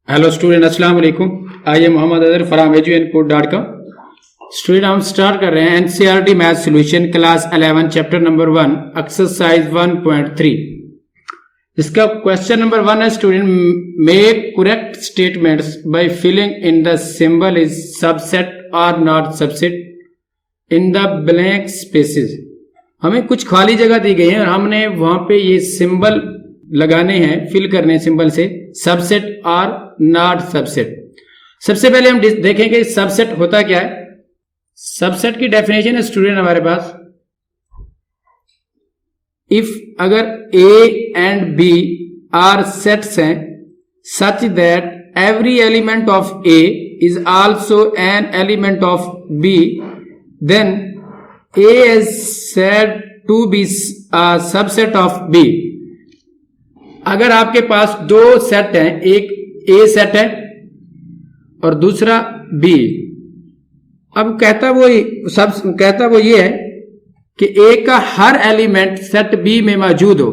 Hello student, अस्सलाम वालेकुम। I am Mohammad Azhar from eduinput.com। Student, हम स्टार्ट कर रहे हैं NCERT math solution class 11 chapter number 1 exercise 1.3। इसका क्वेश्चन नंबर 1 है student, make correct statements by filling in the symbol is subset और not subset in the blank spaces. हमें कुछ खाली जगह दी गई है और हमने वहां पे ये सिंबल लगाने हैं, फिल करने हैं सिंबल से, सबसेट और नॉट सबसेट। सबसे पहले हम देखेंगे सबसेट होता क्या है। सबसेट की डेफिनेशन है स्टूडेंट हमारे पास, इफ अगर A and B are sets हैं such that every element of A is also an element of B, then A is said to be subset of B. अगर आपके पास दो सेट हैं, एक ए सेट है और दूसरा बी। अब कहता वो ये है कि ए का हर एलिमेंट सेट बी में मौजूद हो,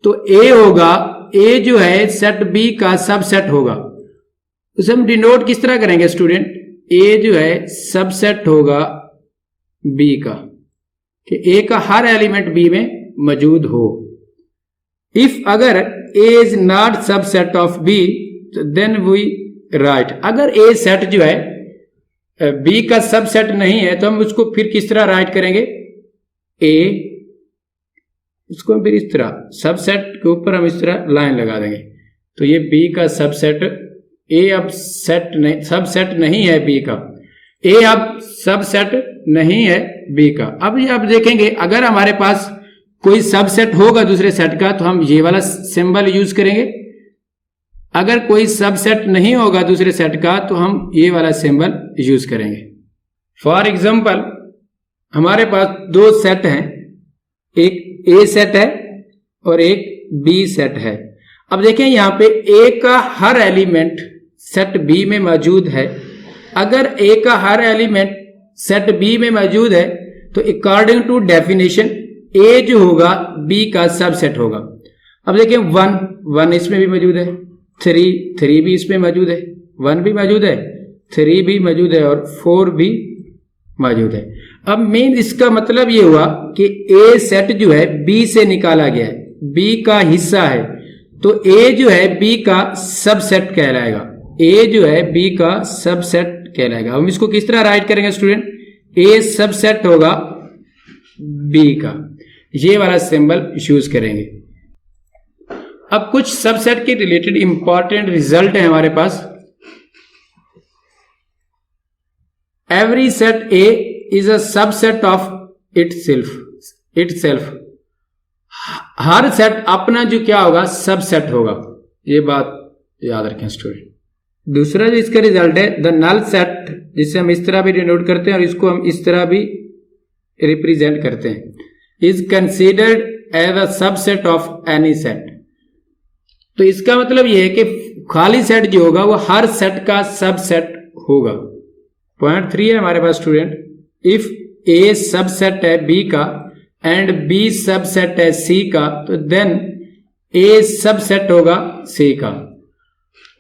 तो ए होगा, ए जो है सेट बी का सबसेट होगा। उसे हम डिनोट किस तरह करेंगे स्टूडेंट, ए जो है सबसेट होगा बी का, कि ए का हर एलिमेंट बी में मौजूद हो। इफ अगर A is not subset of B then we write, अगर ए सेट जो है बी का सबसेट नहीं है तो हम उसको फिर किस तरह राइट करेंगे, ए उसको हम फिर इस तरह सबसेट के ऊपर हम इस तरह लाइन लगा देंगे, तो ये बी का सबसेट, ए अब सबसेट नहीं है बी का, ए अब सबसेट नहीं है बी का। अब ये आप देखेंगे अगर हमारे पास कोई सबसेट होगा दूसरे सेट का तो हम ये वाला सिंबल यूज करेंगे, अगर कोई सबसेट नहीं होगा दूसरे सेट का तो हम ये वाला सिंबल यूज करेंगे। फॉर एग्जांपल हमारे पास दो सेट हैं, एक ए सेट है और एक बी सेट है। अब देखें यहां पे ए का हर एलिमेंट सेट बी में मौजूद है। अगर ए का हर एलिमेंट सेट बी में मौजूद है तो अकॉर्डिंग टू डेफिनेशन ए जो होगा बी का सबसेट होगा। अब देखिए 1 इसमें भी मौजूद है, 3 भी इसमें मौजूद है, 1 भी मौजूद है, 3 भी मौजूद है और 4 भी मौजूद है। अब मेन इसका मतलब ये हुआ कि ए सेट जो है बी से निकाला गया है, बी का हिस्सा है, तो ए जो है बी का सबसेट कहलाएगा, ए जो है बी का सबसेट कहलाएगा। हम इसको किस तरह राइट करेंगे स्टूडेंट, ए सबसेट होगा बी का, ये वाला सिंबल यूज करेंगे। अब कुछ सबसेट के रिलेटेड इंपॉर्टेंट रिजल्ट है हमारे पास। Every set A is a subset of itself. हर सेट अपना जो क्या होगा सबसेट होगा, ये बात याद रखें स्टूडेंट। दूसरा जो इसका रिजल्ट है द नल सेट, जिसे हम इस तरह भी डिनोट करते हैं और इसको हम इस तरह भी रिप्रेजेंट करते हैं, is considered as a subset of any set. तो इसका मतलब यह है कि खाली सेट जो होगा वो हर सेट का सबसेट होगा। पॉइंट 3 है हमारे पास स्टूडेंट, इफ ए सबसेट है बी का एंड बी सबसेट है सी का, तो देन ए सबसेट होगा सी का।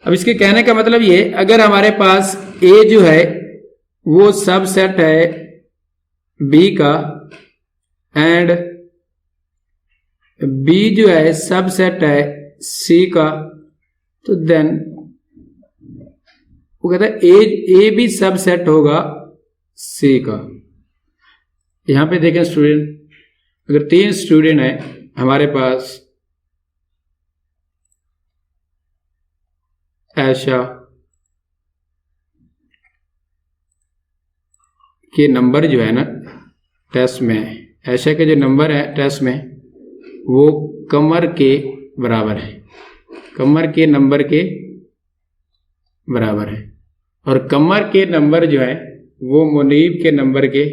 अब इसके कहने का मतलब ये, अगर हमारे पास ए जो है वो सबसेट है बी का एंड बी जो है सबसेट है सी का, तो देन वो कहता है ए भी सबसेट होगा सी का। यहां पे देखें स्टूडेंट, अगर 3 स्टूडेंट है हमारे पास, ऐशा के नंबर जो है ना टेस्ट में, ऐशा के जो नंबर है टेस्ट में वो कमर के बराबर है, कमर के नंबर के बराबर है, और कमर के नंबर जो है वो मुनीब के नंबर के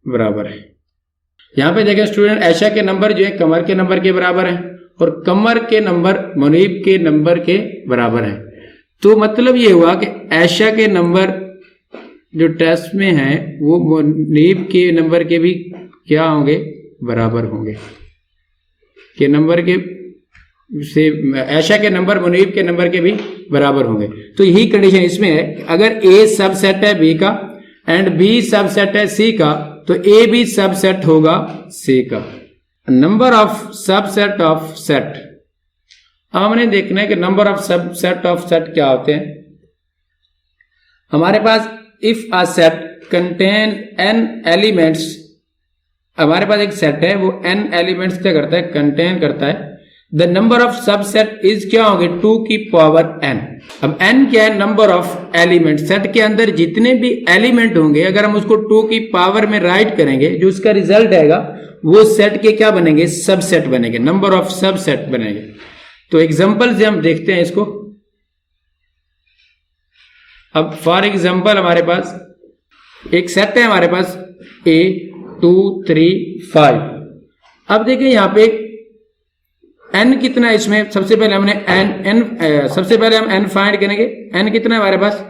बराबर है। यहां पे देखें स्टूडेंट, ऐशा के नंबर जो है कमर के नंबर के बराबर है और कमर के नंबर मुनीब के नंबर के बराबर है। तो मतलब ये हुआ कि ऐशा के नंबर जो टेस्ट में है वो मुनीब के नंबर के भी क्या होंगे, बराबर होंगे, के नंबर के से ऐशा के नंबर मुनीब के नंबर के भी बराबर होंगे। तो यही कंडीशन इसमें है, अगर ए सबसेट है बी का एंड बी सबसेट है सी का, तो ए भी सबसेट होगा सी का। Number of subset of set, अब हमने देखना है कि number of subset of set क्या होते हैं। हमारे पास if a set contain n elements, हमारे पास एक सेट है वो n एलिमेंट्स क्या करता है, कंटेन करता है। The number of subset is क्या होंगे, 2 की पावर n। अब n क्या है, नंबर ऑफ एलिमेंट। सेट के अंदर जितने भी एलिमेंट होंगे अगर हम उसको 2 की पावर में राइट करेंगे, जो उसका रिजल्ट आएगा वो सेट के क्या बनेंगे, सबसेट बनेंगे, नंबर ऑफ सबसेट बनेंगे। तो एग्जांपल से हम देखते हैं इसको। अब फॉर एग्जांपल हमारे पास एक सेट है, हमारे पास a 2 3 5। अब देखिए यहाँ पे n कितना है इसमें, सबसे पहले हमने सबसे पहले हम n फाइंड करेंगे। n कितना है हमारे पास,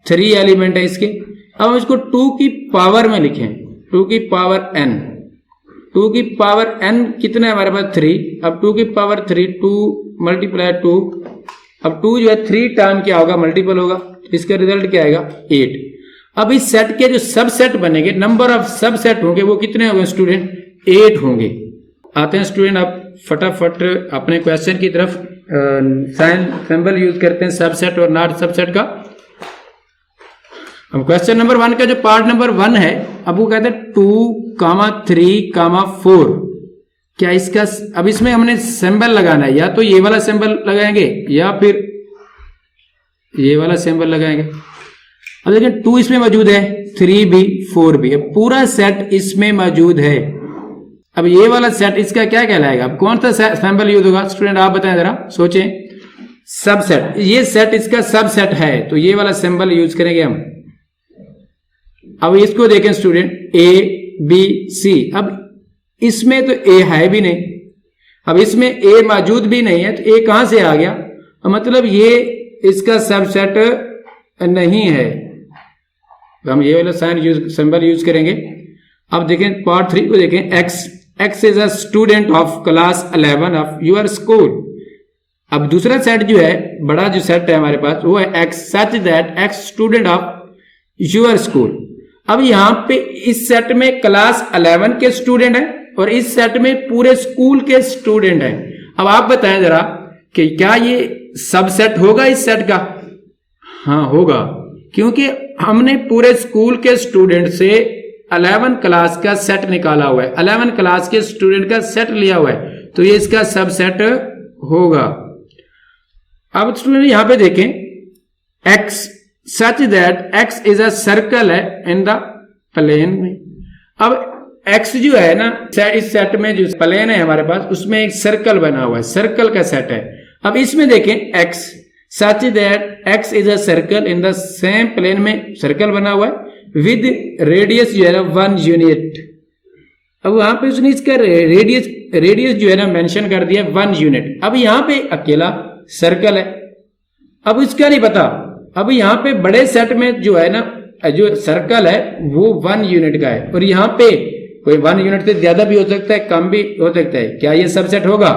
3 एलिमेंट है इसके। अब हम इसको 2 की पावर में लिखें, 2 की पावर n। 2 की पावर n कितना है हमारे पास, 3। अब 2 की पावर 3, 2 मल्टीप्लाई 2। अब 2 जो है 3 टाइम क्या होगा, मल्टीपल होगा, तो इसका रिजल्ट क्या आएगा, 8। अब इस सेट के जो सबसेट बनेंगे, नंबर ऑफ सबसेट होंगे वो कितने होंगे स्टूडेंट, 8 होंगे। आते हैं स्टूडेंट आप फटाफट अपने क्वेश्चन की तरफ। साइन सिंबल यूज करते हैं सबसेट और नॉट सबसेट का। अब क्वेश्चन नंबर 1 का जो पार्ट नंबर 1 है, अब वो कहते हैं 2, 3, 4। क्या इसका, अब इसमें हमने सिंबल लगाना है, या तो ये वाला सिंबल लगाएंगे या फिर ये वाला सिंबल लगाएंगे। अब देखिए 2 इसमें मौजूद है, 3 भी 4 भी, अब पूरा सेट इसमें मौजूद है। अब ये वाला सेट इसका क्या कहलाएगा, अब कौन सा सिंबल यूज होगा स्टूडेंट, आप बताएं जरा, सोचें। सबसेट, ये सेट इसका सबसेट है तो ये वाला सिंबल यूज करेंगे हम। अब इसको देखें स्टूडेंट, A B C। अब इसमें तो A है भी नहीं, अब इसमें A मौजूद भी नहीं है, तो A कहां से आ गया, मतलब ये इसका सबसेट नहीं है। तो हम ये वाला साइन यूज सिंबल यूज करेंगे। अब देखें पार्ट 3 को देखें, X is a student of class 11 of your school. अब दूसरा सेट जो है, बड़ा जो सेट है हमारे पास, वो है X such that X student of your school. अब यहां पे इस सेट में क्लास 11 के स्टूडेंट हैं और इस सेट में पूरे स्कूल के स्टूडेंट हैं। अब आप बताएं जरा कि क्या ये सबसेट होगा इस सेट का, हाँ होगा, क्योंकि हमने पूरे स्कूल के स्टूडेंट से 11 क्लास का सेट निकाला हुआ है, 11 क्लास के स्टूडेंट का सेट लिया हुआ है, तो ये इसका सबसेट होगा। अब स्टूडेंट यहां पे देखें, x such that x is a circle है इन द प्लेन में। अब x जो है ना, इस सेट में जो प्लेन है हमारे पास, उसमें एक सर्कल बना हुआ है, सर्कल का सेट है। अब इसमें देखें x such that x is a circle in the same plane में सर्कल बना हुआ है विद रेडियस जो है ना 1 यूनिट। अब वहां पे उसने इसका रेडियस जो है ना मेंशन कर दिया 1 यूनिट। अब यहां पे अकेला सर्कल है, अब इसका नहीं पता। अब यहां पे बड़े सेट में जो है ना, जो सर्कल है वो 1 यूनिट का है, और यहां पे कोई 1 यूनिट से ज्यादा भी हो सकता है, कम भी हो सकता है। क्या ये सबसेट होगा,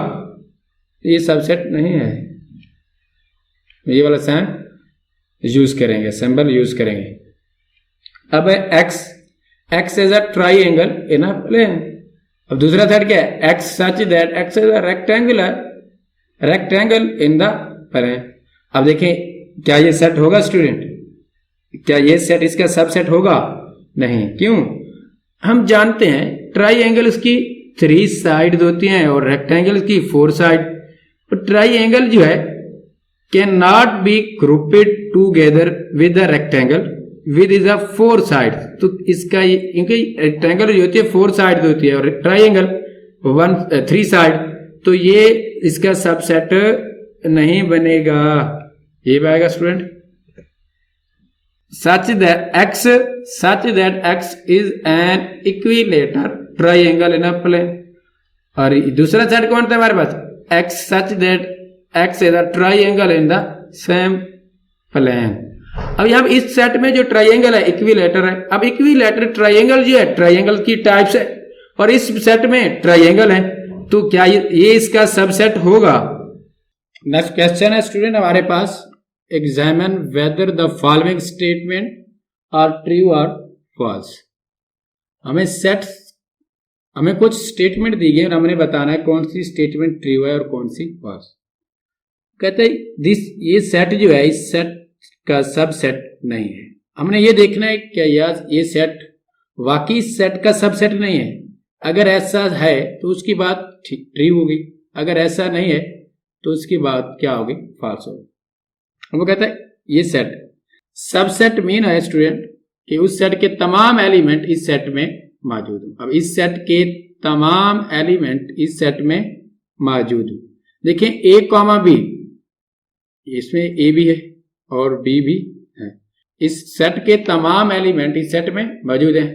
ये सबसेट नहीं है। ये वाला साइन यूज करेंगे, सिंबल यूज करेंगे। अब x is a triangle in a plane. अब दूसरा सेट क्या है, x such that x is a rectangle in the plane. अब देखें क्या ये सेट होगा स्टूडेंट, क्या ये सेट इसका सबसेट होगा, नहीं। क्यों, हम जानते हैं ट्राइंगल की 3 साइड होती हैं और रेक्टेंगल की 4 साइड। ट्राइंगल जो है can not be grouped together with the rectangle with is a 4 side. तो इसका क्योंकि रेक्टेंगल जो होती है 4 साइड होती है और ट्राइंगल 3 साइड, तो ये इसका सबसेट नहीं बनेगा। ये आएगा student, such that x is an equilateral triangle in a plane। और दूसरा सेट कौन था हमारे पास, x such that x is a triangle in the same plane। अब यहाँ इस सेट में जो ट्राइंगल है इक्विलेटर है। अब इक्विलेटर ट्राइंगल जो है ट्राइंगल की टाइप्स है और इस सेट में ट्राइंगल है, तो क्या ये इसका सबसेट होगा, नेक्स्ट क्वेश्चन है स्टूडेंट हमारे पास, examine whether the following statement are true और फॉल्स। हमें कुछ स्टेटमेंट दी गई और हमने बताना है कौन सी स्टेटमेंट ट्रू है और कौन सी फॉल्स। कहते हैं ये सेट जो है इस सेट का सब सेट नहीं है। हमने ये देखना है क्या यार ये सेट वाकई सेट का सब सेट नहीं है। अगर ऐसा है तो उसकी बात ट्रू होगी, अगर ऐसा नहीं है तो उसकी बात क्या होगी, फॉल्स होगी। हम कहते हैं ये सेट सबसेट मीन है स्टूडेंट कि उस सेट के तमाम एलिमेंट इस सेट में मौजूद हो। अब इस सेट के तमाम एलिमेंट इस सेट में मौजूद हो। देखिए ए कॉमा बी, इसमें ए भी है और बी भी है। इस सेट के तमाम एलिमेंट इस सेट में मौजूद हैं।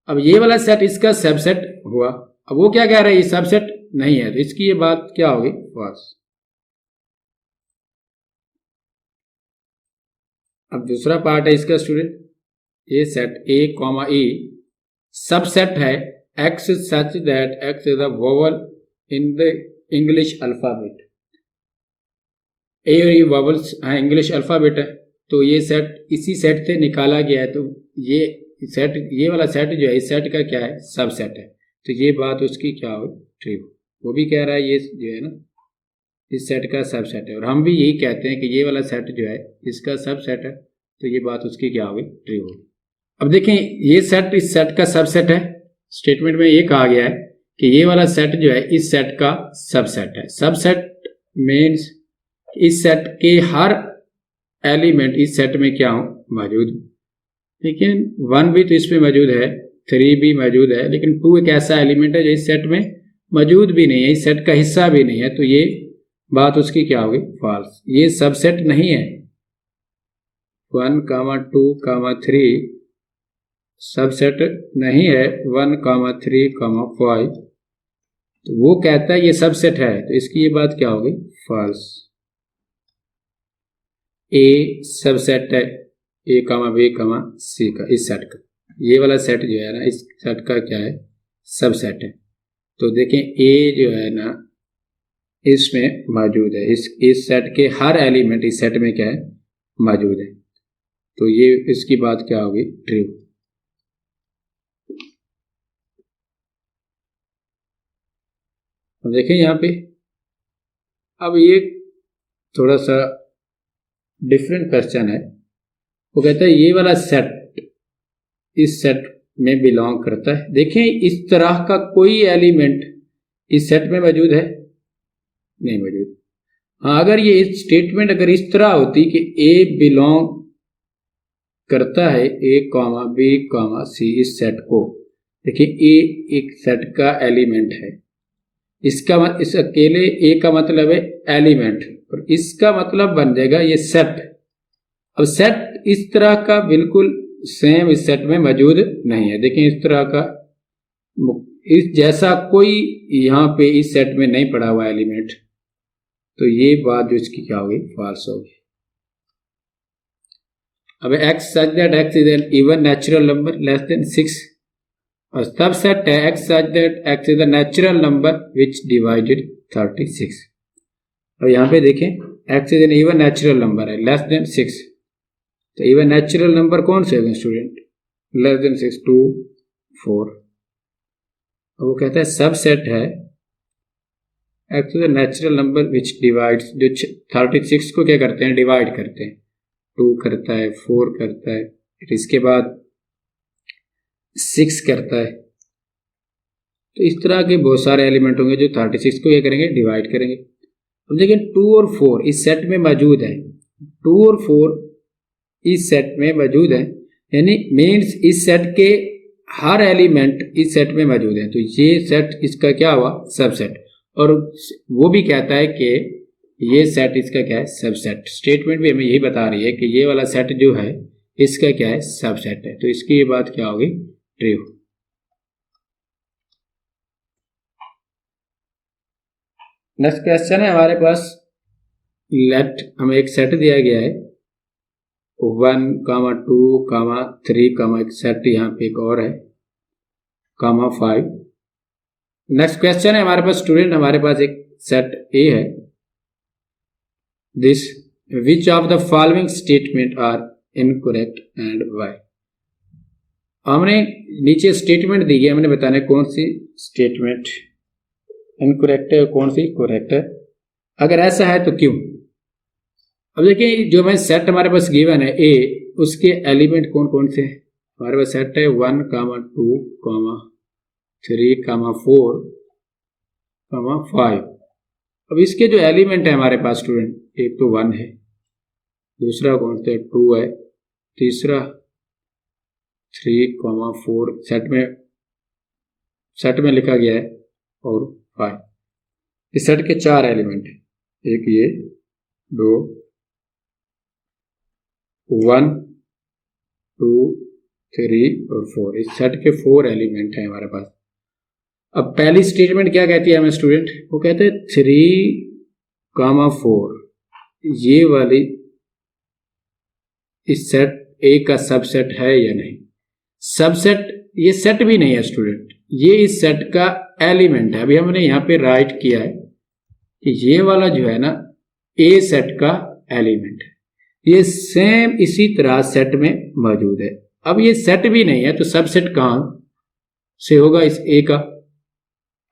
अब ये वाला सेट इसका सबसेट हुआ। अब वो क्या कह रहे हैं, ये सबसेट नहीं है, तो इसकी ये बात क्या होगी, फॉल्स। अब दूसरा पार्ट है इसका स्टूडेंट, ये set A comma A subset है X such that X is a vowel in the English alphabet. A और ये वोवल्स इंग्लिश अल्फाबेट है, तो ये सेट इसी सेट से निकाला गया है। तो ये वाला सेट जो है इस सेट का क्या है, सबसेट है। तो ये बात उसकी क्या हो, ट्रू। वो भी कह रहा है ये जो है ना इस सेट का सबसेट है, और हम भी यही कहते हैं कि ये वाला सेट जो है इसका सबसेट है। तो ये बात उसकी क्या होगी, ट्रू होगी। अब देखें ये सेट इस सेट का सबसेट है। स्टेटमेंट में ये कहा गया है कि ये वाला सेट जो है इस सेट का सबसेट है। सबसेट मीन्स इस सेट के हर एलिमेंट इस सेट में क्या हो, मौजूद। लेकिन 1 भी तो इसमें मौजूद है, 3 भी मौजूद है, लेकिन 2 एक ऐसा एलिमेंट है जो इस सेट में मौजूद भी नहीं है, इस सेट का हिस्सा भी नहीं है। तो ये बात उसकी क्या होगी, फॉल्स। ये सबसेट नहीं है। 1, 2, 3 सबसेट नहीं है। 1, 3, 5 तो वो कहता है ये सबसेट है, तो इसकी ये बात क्या होगी, फॉल्स। ए सबसेट है ए बी सी का, इस सेट का। ये वाला सेट जो है ना इस सेट का क्या है, सबसेट है। तो देखें ए जो है ना इसमें मौजूद है, इस सेट के हर एलिमेंट इस सेट में क्या है, मौजूद है। तो ये इसकी बात क्या होगी, ट्रू। अब देखें यहाँ पे, अब ये थोड़ा सा डिफरेंट क्वेश्चन है। वो कहता है ये वाला सेट इस सेट में बिलोंग करता है। देखें इस तरह का कोई एलिमेंट इस सेट में मौजूद है, नहीं मौजूद। हाँ अगर ये स्टेटमेंट अगर इस तरह होती कि ए बिलोंग करता है ए बी सी इस सेट को। देखिए ए एक सेट का एलिमेंट है, इस अकेले ए का मतलब है एलिमेंट, और इसका मतलब बन जाएगा ये सेट। अब सेट इस तरह का बिल्कुल सेम इस सेट में मौजूद नहीं है। देखिए इस तरह का इस जैसा कोई यहाँ पे इस सेट में नहीं पड़ा हुआ एलिमेंट। तो ये बात जो इसकी क्या होगी, फॉल्स होगी। अब x such that x is an even natural number less than 6 और सबसेट है x such that x is a natural number which divided 36। और यहाँ पे देखें x is an even natural number है less than 6। तो इवन नेचुरल नंबर कौन से होंगे स्टूडेंट, लेस देन 6, 2, 4। वो कहता है सबसेट है x is a natural number which divides, जो 36 को क्या करते हैं, डिवाइड करते हैं। 2 करता है, 4 करता है, फिर इसके बाद 6 करता है। तो इस तरह के बहुत सारे एलिमेंट होंगे जो 36 को क्या करेंगे, डिवाइड करेंगे। अब देखिए 2 और 4 इस सेट में मौजूद है, 2 और 4 इस सेट में मौजूद है, यानी मीन्स इस सेट के हर एलिमेंट इस सेट में मौजूद है। तो ये सेट इसका क्या हुआ, सबसेट। और वो भी कहता है कि ये सेट इसका क्या है, सबसेट। स्टेटमेंट भी हमें यही बता रही है कि ये वाला सेट जो है इसका क्या है, सबसेट है। तो इसकी ये बात क्या होगी, ट्रू। नेक्स्ट क्वेश्चन है हमारे पास, लेट हमें एक सेट दिया गया है 1, 2, 3, एक सेट यहाँ पे एक और है, 5। नेक्स्ट क्वेश्चन है हमारे पास स्टूडेंट, हमारे पास एक सेट ए है this which of the following statement are incorrect and why. हमने नीचे स्टेटमेंट दी है, हमने बताना है कौन सी स्टेटमेंट इनकरेक्ट है और कौन सी करेक्ट है। अगर ऐसा है तो क्यों। अब देखिए जो मैं सेट हमारे पास गिवन है ए, उसके एलिमेंट कौन कौन से हैं। हमारे पास सेट है 1, 2, 3, 4, 5। अब इसके जो एलिमेंट है हमारे पास स्टूडेंट, एक तो 1 है, दूसरा कौन सा 2 है, तीसरा 3, 4 सेट में लिखा गया है और 5। इस सेट के 4 एलिमेंट है, एक ये 2, 1, 2, 3 और 4। इस सेट के 4 एलिमेंट हैं हमारे पास। अब पहली स्टेटमेंट क्या कहती है हमें स्टूडेंट, वो कहते हैं 3, 4 ये वाली इस सेट ए का सबसेट है या नहीं। सबसेट ये सेट भी नहीं है स्टूडेंट, ये इस सेट का एलिमेंट है। अभी हमने यहाँ पे राइट किया है कि ये वाला जो है ना ए सेट का एलिमेंट है, ये सेम इसी तरह सेट में मौजूद है। अब ये सेट भी नहीं है तो सबसेट कहां से होगा इस ए का।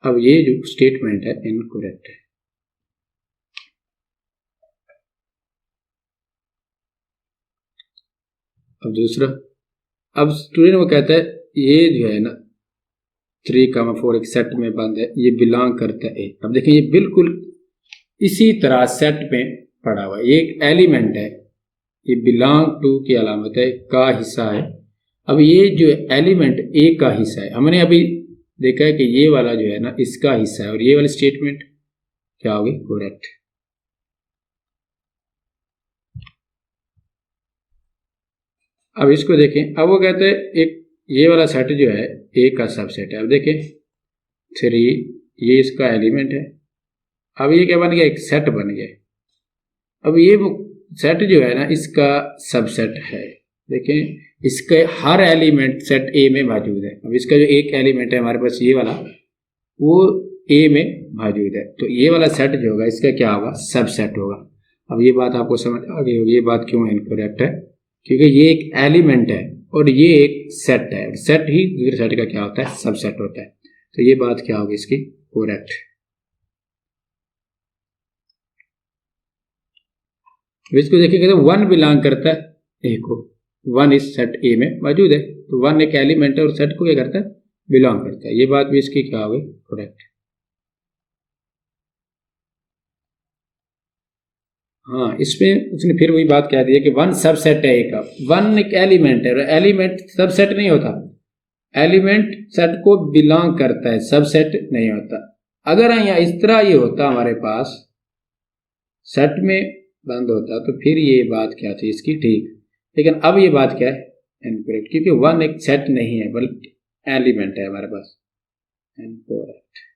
अब ये जो स्टेटमेंट है इनकरेक्ट है। अब दूसरा, अब स्टूडेंट वो कहता है ये जो है ना 3, 4 एक सेट में बंद है, ये बिलोंग करता है ए। अब देखिए ये बिल्कुल इसी तरह सेट में पड़ा हुआ है, ये एक एलिमेंट है, ये बिलोंग टू की अलामत है, का हिस्सा है। अब ये जो एलिमेंट ए का हिस्सा है, हमने अभी देखा है कि ये वाला जो है ना इसका हिस्सा है, और ये वाली स्टेटमेंट क्या होगी, करेक्ट। अब इसको देखें, अब वो कहते हैं एक ये वाला सेट जो है ए का सबसेट है। अब देखें 3 ये इसका एलिमेंट है। अब ये क्या बन गया, एक सेट बन गया। अब ये सेट जो है ना इसका सबसेट है। देखें इसके हर एलिमेंट सेट ए में मौजूद है। अब इसका जो एक एलिमेंट है हमारे पास ये वाला, वो ए में मौजूद है, तो ये वाला सेट जो होगा इसका क्या होगा, सबसेट होगा। अब ये बात आपको समझ आ गई होगी, ये बात क्यों इनकरेक्ट है, क्योंकि ये एक एलिमेंट है और ये एक सेट है। सेट ही दूसरे सेट का क्या होता है, सबसेट होता है। तो ये बात क्या होगी इसकी, करेक्ट। इसको देखिए कहते हैं 1 बिलोंग करता है ए को, 1 इस सेट ए में मौजूद है, तो 1 एक एलिमेंट है और सेट को क्या करता है, बिलोंग करता है। ये बात भी इसकी क्या होगी, करेक्ट। हाँ, इसमें उसने फिर वही बात कह दी है कि 1 सबसेट है ए का। 1 एक एलिमेंट है और एलिमेंट सबसेट नहीं होता, एलिमेंट सेट को बिलोंग करता है, सबसेट नहीं होता। अगर यहाँ इस तरह ये होता हमारे पास सेट में बंद होता तो फिर ये बात क्या थी इसकी, ठीक। लेकिन अब ये बात क्या है, इनकरेक्ट, क्योंकि 1 एक सेट नहीं है बल्कि एलिमेंट है हमारे पास, इनकरेक्ट।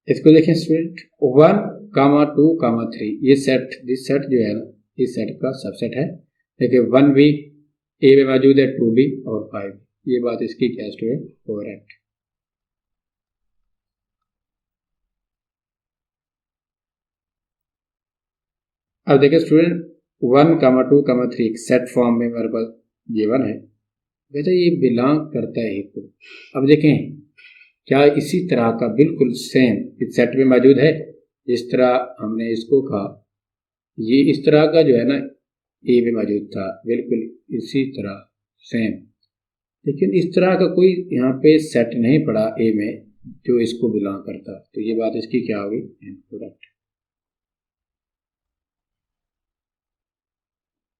इसको देखें स्टूडेंट 1, 2, 3 ये सेट, दिस सेट जो है ना इस सेट का सबसेट है। देखिए 1 भी ए में मौजूद है, 2 भी और 5। ये बात इसकी क्या स्टूडेंट, करेक्ट। अब देखिए स्टूडेंट 1, 2, 3 एक सेट फॉर्म में हमारे पास गिवन है, वैसे ये बिलोंग करता है ए को। अब देखें क्या इसी तरह का बिल्कुल सेम इस सेट में मौजूद है, जिस तरह हमने इसको कहा, ये इस तरह का जो है ना ए में मौजूद था, बिल्कुल इसी तरह सेम। लेकिन इस तरह का कोई यहाँ पे सेट नहीं पड़ा ए में जो इसको बिलोंग करता, तो ये बात इसकी क्या होगी, इनकरेक्ट।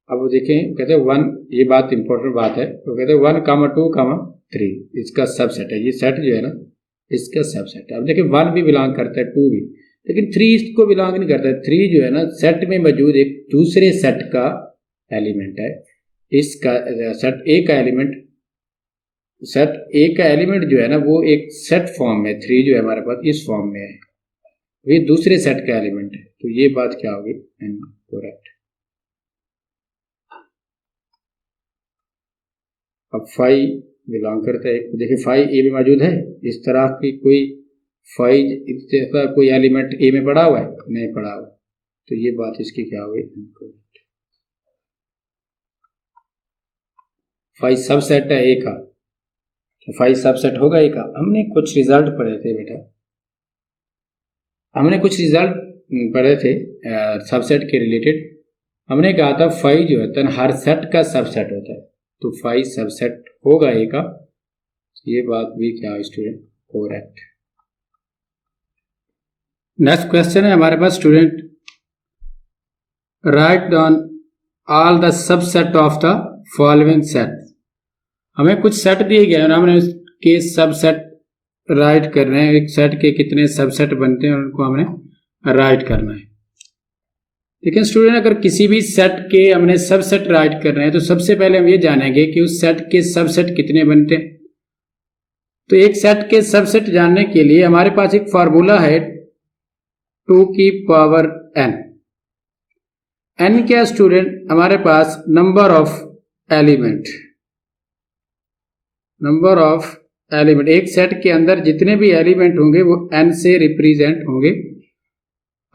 अब वो देखें कहते हैं 1, ये बात इंपॉर्टेंट बात है, तो कहते हैं 1, 2, 3 इसका सबसेट है। ये सेट जो है ना इसका सबसेट है। अब देखिए 1 भी बिलोंग करता है, 2 भी, लेकिन 3 इसको बिलोंग नहीं करता है। 3 जो है ना सेट में मौजूद एक दूसरे सेट का एलिमेंट है। इसका सेट ए का एलिमेंट, सेट ए का एलिमेंट जो है ना वो एक सेट फॉर्म में, 3 जो है हमारे पास इस फॉर्म में है, ये दूसरे सेट का एलिमेंट है। तो ये बात क्या होगी, इनकरेक्ट। अब 5 बिलोंग करता है, देखिए 5 ए में मौजूद है, इस तरह की कोई फाइव जैसा कोई एलिमेंट ए में पड़ा हुआ है, नहीं पड़ा हुआ, तो ये बात इसकी क्या हुई, फाइव सबसेट है ए का, तो फाइव सबसेट होगा ए का। हमने कुछ रिजल्ट पढ़े थे बेटा, हमने कुछ रिजल्ट पढ़े थे सबसेट के रिलेटेड। हमने कहा था फाइव जो होता है हर सेट का सबसेट होता है, तो फाइव सबसेट होगा ए का। ये बात भी क्या स्टूडेंट करेक्ट। नेक्स्ट क्वेश्चन है हमारे पास student, write down all the subset of the following set. हमें कुछ सेट दिए गए हैं, हमने उसके सबसेट राइट कर रहे हैं। एक सेट के कितने सबसेट बनते हैं उनको हमें राइट करना है। लेकिन स्टूडेंट अगर किसी भी सेट के हमने सबसेट राइट कर रहे हैं तो सबसे पहले हम ये जानेंगे कि उस सेट के सबसेट कितने बनते हैं। तो एक सेट के सबसेट जानने के लिए हमारे पास एक फार्मूला है 2 की पावर n। n क्या स्टूडेंट, हमारे पास number of element, number of element, एक सेट के अंदर जितने भी एलिमेंट होंगे वो n से रिप्रेजेंट होंगे।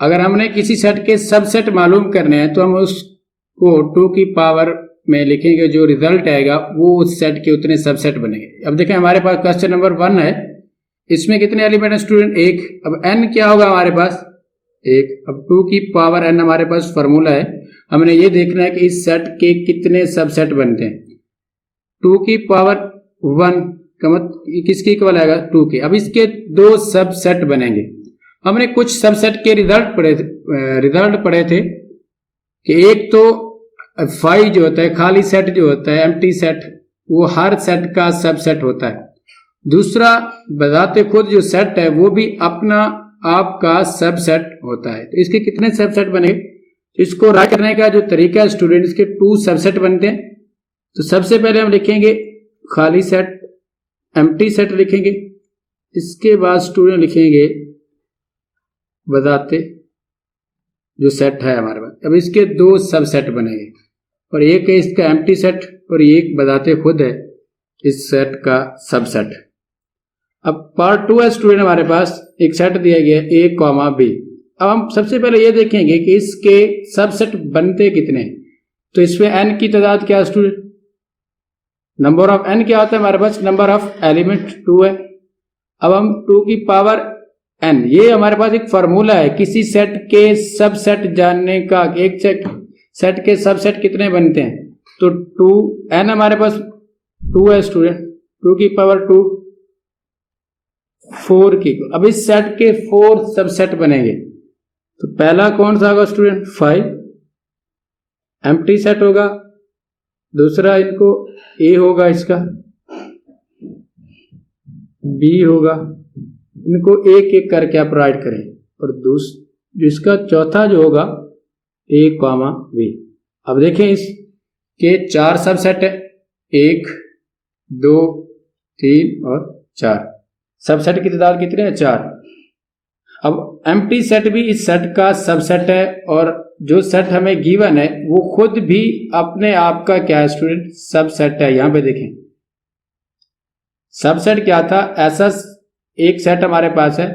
अगर हमने किसी सेट के सबसेट मालूम करने हैं तो हम उसको 2 की पावर में लिखेंगे, जो रिजल्ट आएगा वो उस सेट के उतने सबसेट बनेंगे। अब देखें हमारे पास क्वेश्चन नंबर 1 है, इसमें कितने एलिमेंट है स्टूडेंट, एक। अब n क्या होगा हमारे पास, एक। अब 2 की पावर n हमारे पास फॉर्मूला है, हमने ये देखना है कि इस सेट के कितने सबसेट बनते हैं। 2 की पावर 1 का मतलब किसके इक्वल आएगा, 2 के। अब इसके 2 सबसेट बनेंगे। हमने कुछ सबसेट के रिजल्ट पढ़े थे कि एक तो 5 जो होता है खाली सेट जो होता है, एम्प्टी सेट, वो हर सेट का सबसेट होता है। दूसरा बताते खुद जो सेट है वो भी अपना आपका सबसेट होता है। तो इसके कितने सबसेट बने, इसको राइट करने का जो तरीका है स्टूडेंट, इसके 2 सबसेट बनते हैं। तो सबसे पहले हम लिखेंगे खाली सेट, एम्प्टी सेट लिखेंगे। इसके बाद स्टूडेंट लिखेंगे बताते जो सेट है हमारे पास। अब इसके 2 सबसेट बनेंगे, और एक है इसका एम्प्टी सेट और एक बताते खुद है इस सेट का सबसेट। अब पार्ट 2 है स्टूडेंट, हमारे पास एक सेट दिया गया ए कॉमा बी। अब हम सबसे पहले ये देखेंगे कि इसके सबसेट बनते कितने। तो इसमें n की तादाद क्या है स्टूडेंट, नंबर ऑफ n क्या होता है हमारे पास, नंबर ऑफ एलिमेंट 2 है। अब हम 2 की पावर n, ये हमारे पास एक फार्मूला है किसी सेट के सबसेट जानने का, एक सेट के सबसेट कितने बनते हैं। तो 2n हमारे पास 2 है स्टूडेंट, 2 की पावर 2 4 की। अब इस सेट के 4 सबसेट बनेंगे। तो पहला कौन सा होगा स्टूडेंट, 5 एम्प्टी सेट होगा। दूसरा इनको ए होगा, इसका बी होगा। इनको एक एक करके आप राइट करें। और इसका चौथा जो होगा ए कॉमा बी। अब देखें इसके 4 सबसेट है, 1 2 3 और 4। सबसेट की तादाद कितने हैं, 4। अब एम्प्टी सेट भी इस सेट का सबसेट है, और जो सेट हमें गिवन है वो खुद भी अपने आप का क्या है स्टूडेंट, सबसेट है। यहां पे देखें सबसेट क्या था, ऐसा एक सेट हमारे पास है,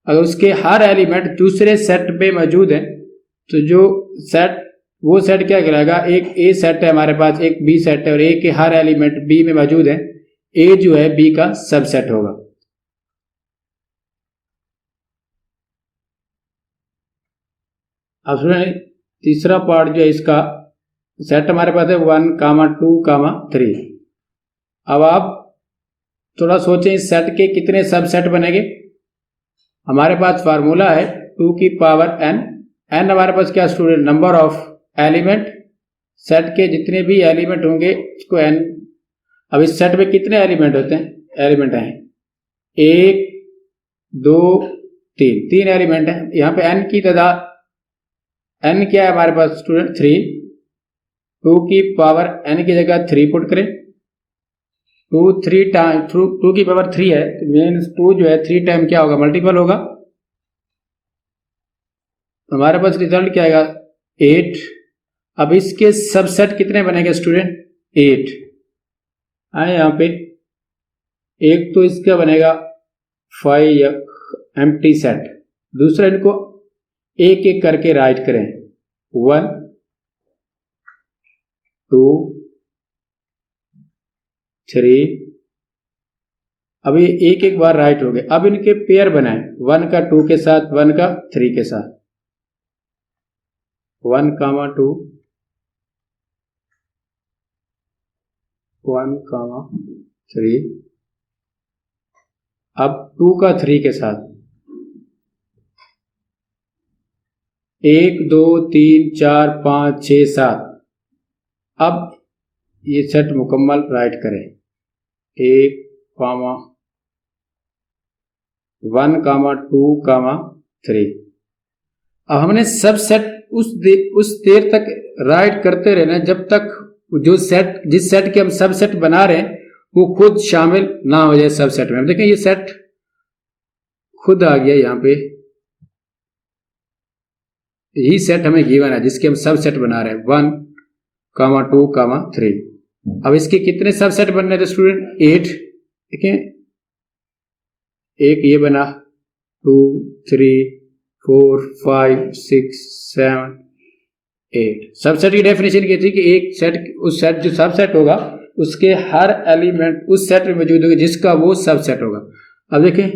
अगर उसके हर एलिमेंट दूसरे सेट पे मौजूद है तो जो सेट, वो सेट क्या कहलाएगा, एक ए सेट है हमारे पास, एक बी सेट है, और ए के हर एलिमेंट बी में मौजूद है, ए जो है बी का सबसेट होगा। अब तीसरा पार्ट जो है इसका सेट हमारे पास है 1, 2, 3। अब आप थोड़ा सोचें इस सेट के कितने सबसेट बनेंगे। हमारे पास फार्मूला है 2 की पावर n। n हमारे पास क्या student, number of element, set के जितने भी एलिमेंट होंगे उसको n। अब इस सेट में कितने एलिमेंट होते हैं, एलिमेंट हैं 1 2 3 एलिमेंट है। यहाँ पे n की तादाद, n क्या है हमारे पास स्टूडेंट, 3। 2 की पावर n की जगह 3 पुट करें। 2 टाइम 2 की पावर 3 है, तो मीन्स 2 जो है 3 टाइम क्या होगा, मल्टीपल होगा। हमारे पास रिजल्ट क्या आएगा, 8। अब इसके सबसेट कितने बनेंगे स्टूडेंट, 8 आए यहाँ पे। एक तो इसका बनेगा 5 या एम्प्टी सेट। दूसरा इनको एक एक करके राइट करें, 1 2 3। अब ये एक एक बार राइट हो गए। अब इनके पेयर बनाएं, 1 का 2 के साथ, 1 का 3 के साथ, 1, 2 1, 3। अब 2 का 3 के साथ 1 2 3 4 5 6 7। अब ये सेट मुकम्मल राइट करें, 1, 1, 2, 3। अब हमने सब सेट उस देर तक राइट करते रहना जब तक जो सेट, जिस सेट के हम सब सेट बना रहे हैं वो खुद शामिल ना हो जाए सब सेट में। देखें ये सेट खुद आ गया, यहाँ पे यही सेट हमें गिवन है जिसके हम सब सेट बना रहे हैं, 1, 2, 3। अब इसके कितने सब सेट बनने थे स्टूडेंट? 8। देखें एक ये बना, 2 3 4 5 6 7 8। सबसेट की डेफिनेशन ये थी कि एक सेट, उस सेट जो सबसेट होगा उसके हर एलिमेंट उस सेट में मौजूद होगा जिसका वो सबसेट होगा। अब देखें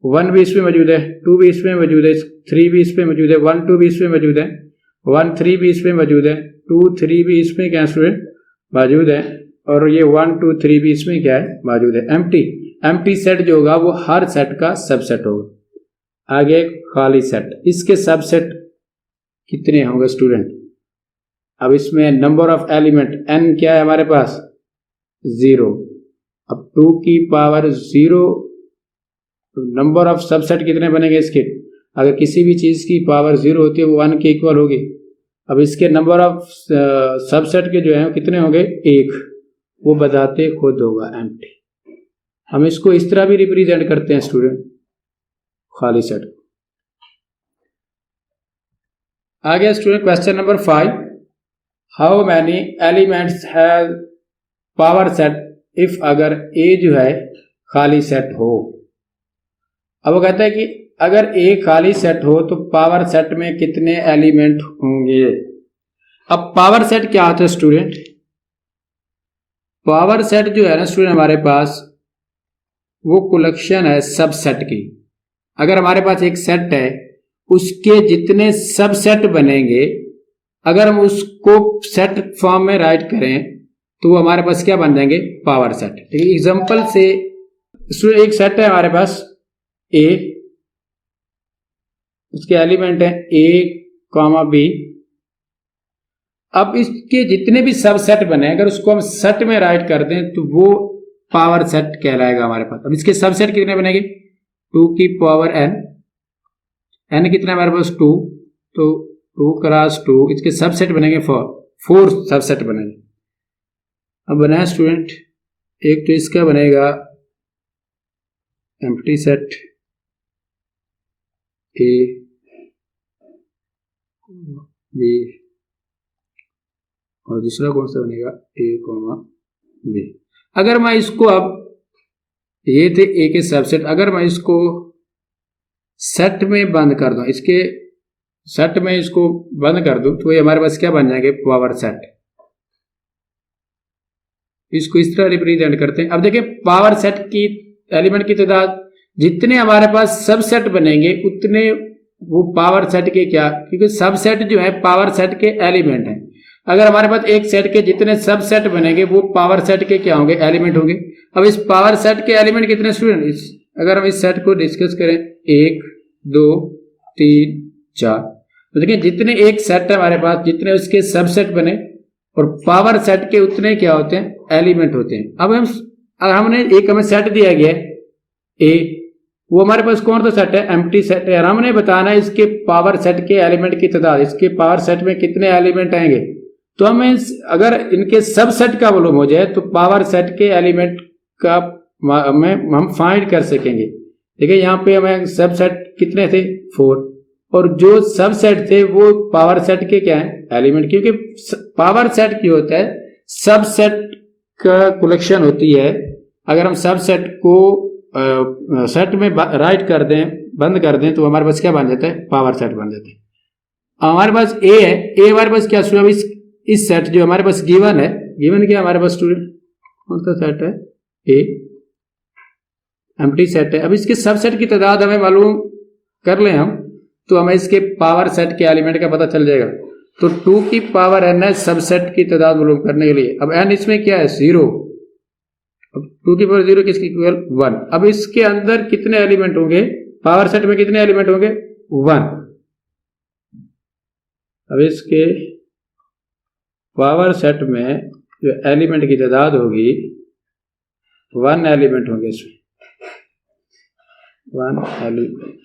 1 भी इसमें मौजूद है, 2 भी इसमें मौजूद है, 3 भी इसमें मौजूद है, 1 2 भी इसमें मौजूद है, 1 3 भी इसमें मौजूद है, 2 3 भी इसमें क्या स्टूडेंट मौजूद है, और ये 1 2 3 भी इसमें क्या है मौजूद है। एम्प्टी सेट जो होगा वो हर सेट का सबसेट होगा। आगे खाली सेट, इसके सबसेट कितने होंगे स्टूडेंट? अब इसमें नंबर ऑफ एलिमेंट n क्या है हमारे पास? 0। अब 2 की पावर 0, नंबर ऑफ सबसेट कितने बनेंगे इसके? अगर किसी भी चीज की पावर 0 होती है वो 1 के इक्वल होगी। अब इसके नंबर ऑफ सबसेट के जो है कितने होंगे? 1। वो बताते खुद होगा एम्प्टी। हम इसको इस तरह भी रिप्रेजेंट करते हैं स्टूडेंट, खाली सेट। आगे student question number 5, how many elements have power set if अगर ए जो है खाली सेट हो। अब वो कहता है कि अगर ए खाली सेट हो तो पावर सेट में कितने एलिमेंट होंगे। अब पावर सेट क्या होता है स्टूडेंट? पावर सेट जो है ना स्टूडेंट हमारे पास वो कलेक्शन है सबसेट की। अगर हमारे पास एक सेट है उसके जितने सबसेट बनेंगे, अगर हम उसको सेट फॉर्म में राइट करें तो वो हमारे पास क्या बन जाएंगे? Power set. ठीक है, एग्जांपल से एक सेट है हमारे पास ए, उसके एलिमेंट है ए बी। अब इसके जितने भी सबसेट बने अगर उसको हम सेट में राइट कर दें तो वो पावर सेट कहलाएगा हमारे पास। अब इसके सबसेट कितने बनेंगे? 2 की पावर n कितना हमारे पास? 2। तो 2 क्रॉस 2, इसके सबसेट बनेंगे 4 सबसेट बनेंगे। अब बनाया स्टूडेंट, एक तो इसका बनेगा एम्प्टी सेट ए बी, और दूसरा कौन सा बनेगा? A B. अगर मैं इसको, अब ये थे ए के सबसेट, अगर मैं इसको सेट में बंद कर दूं, इसके सेट में इसको बंद कर दूं तो ये हमारे पास क्या बन जाएंगे? Power set. इसको इस तरह रिप्रेजेंट करते हैं। अब देखिए पावर सेट की एलिमेंट की तादाद जितने हमारे पास सबसेट बनेंगे उतने वो पावर सेट के क्या, क्योंकि सबसेट जो है पावर सेट के एलिमेंट हैं। अगर हमारे पास एक सेट के जितने सबसेट बनेंगे वो पावर सेट के क्या होंगे? एलिमेंट होंगे। अब इस पावर सेट के एलिमेंट कितने स्टूडेंट? अगर हम इस सेट को डिस्कस करें, 1 2 3 4, तो देखिए जितने एक सेट है हमारे पास, जितने उसके सबसेट बने और पावर सेट के उतने क्या होते हैं? एलिमेंट होते हैं। अब हमने एक हमें सेट दिया गया है ए, वो हमारे पास कौन सा सेट है? एम्प्टी सेट है। हमने बताना है इसके पावर सेट के एलिमेंट की तादाद, इसके पावर सेट में कितने एलिमेंट आएंगे। तो हमें अगर इनके सबसेट का वॉल्यूम हो जाए तो पावर सेट के एलिमेंट का हम फाइंड कर सकेंगे। देखिए यहाँ पे हमें सबसेट कितने थे? 4, और जो सबसेट थे वो पावर सेट के क्या है? एलिमेंट। क्योंकि पावर सेट क्या होता है? सबसेट का कलेक्शन होती है। अगर हम सबसेट को सेट में राइट कर दें बंद कर दें तो हमारे पास क्या बन जाता है, पावर सेट बन जाता है। हमारे पास ए है, ए हमारे पास क्या अब इस सेट जो हमारे पास गिवन है, गिवन क्या हमारे पास स्टूडेंट कौन सा सेट है, ए एम्प्टी सेट है। अब इसके सब सेट की तादाद हमें मालूम कर लें हम, तो हमें इसके पावर सेट के एलिमेंट का पता चल जाएगा। तो 2 की पावर n है सबसेट की तादाद मालूम करने के लिए। अब n इसमें क्या है, 0। अब 2 की पावर 0 किसकी इक्वल 1। अब इसके अंदर कितने एलिमेंट होंगे, पावर सेट में कितने एलिमेंट होंगे, 1। अब इसके पावर सेट में जो एलिमेंट की तादाद होगी 1 एलिमेंट होंगे इसमें, 1 एलिमेंट।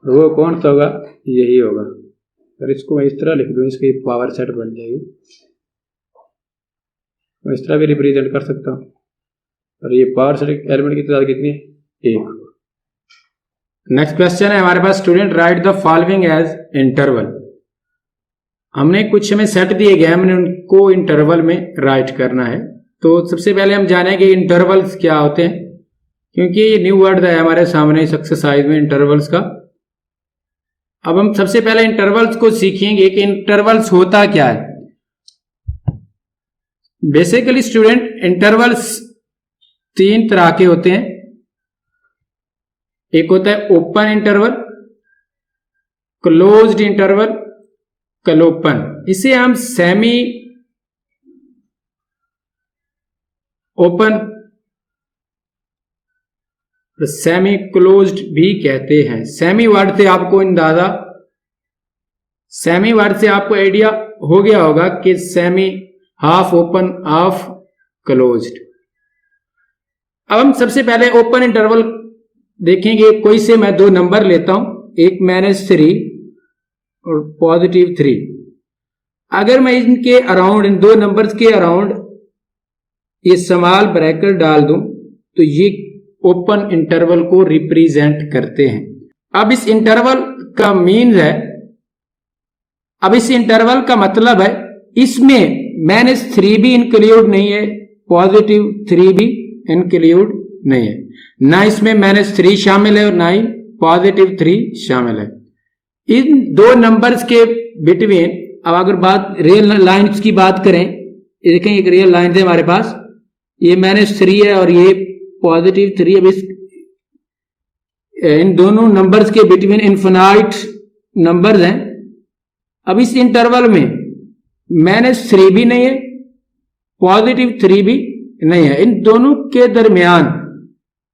वो कौन सा होगा, यही होगा। अगर इसको मैं इस तरह लिख दूं, इसकी पावर सेट बन जाएगी, मैं इस तरह भी रिप्रेजेंट कर सकता हूं। और ये पावर सेट एलिमेंट की तादाद कितनी है, 1। नेक्स्ट क्वेश्चन है हमारे पास, student write the following as interval. हमने कुछ हमें सेट दिए गए, हमने उनको इंटरवल में राइट करना है। तो सबसे पहले हम जानेंगे इंटरवल्स क्या होते हैं, क्योंकि ये न्यू वर्ड है हमारे सामने इस एक्सरसाइज में इंटरवल्स का। अब हम सबसे पहले इंटरवल्स को सीखेंगे कि इंटरवल्स होता क्या है। बेसिकली स्टूडेंट इंटरवल्स 3 तरह के होते हैं। एक होता है ओपन इंटरवल, क्लोज्ड इंटरवल, क्लोपन। इसे हम सेमी ओपन, सेमी क्लोज्ड भी कहते हैं। सेमी वर्ड से आपको अंदाजा, सेमी वर्ड से आपको आइडिया हो गया होगा कि semi half open half closed. अब हम सबसे पहले ओपन इंटरवल देखेंगे। कोई से मैं 2 नंबर लेता हूं, एक -3 और +3। अगर मैं इनके अराउंड, इन 2 नंबर्स के अराउंड ये स्मॉल ब्रैकेट डाल दूं तो ये ओपन इंटरवल को रिप्रेजेंट करते हैं। अब इस इंटरवल का मीन है, अब इस इंटरवल का मतलब है इसमें -3 भी इंक्लूड नहीं है, +3 भी इंक्लूड नहीं है, ना इसमें -3 शामिल है और ना ही +3 शामिल है। इन 2 नंबर्स के बिटवीन, अब अगर बात रियल लाइंस की बात करें, देखें एक रियल लाइन है हमारे पास, ये -3 है और ये +3। अब इस इन दोनों नंबर्स के बिटवीन इनफिनाइट नंबर्स हैं। अब इस इंटरवल में -3 भी नहीं है, +3 भी नहीं है। इन दोनों के दरमियान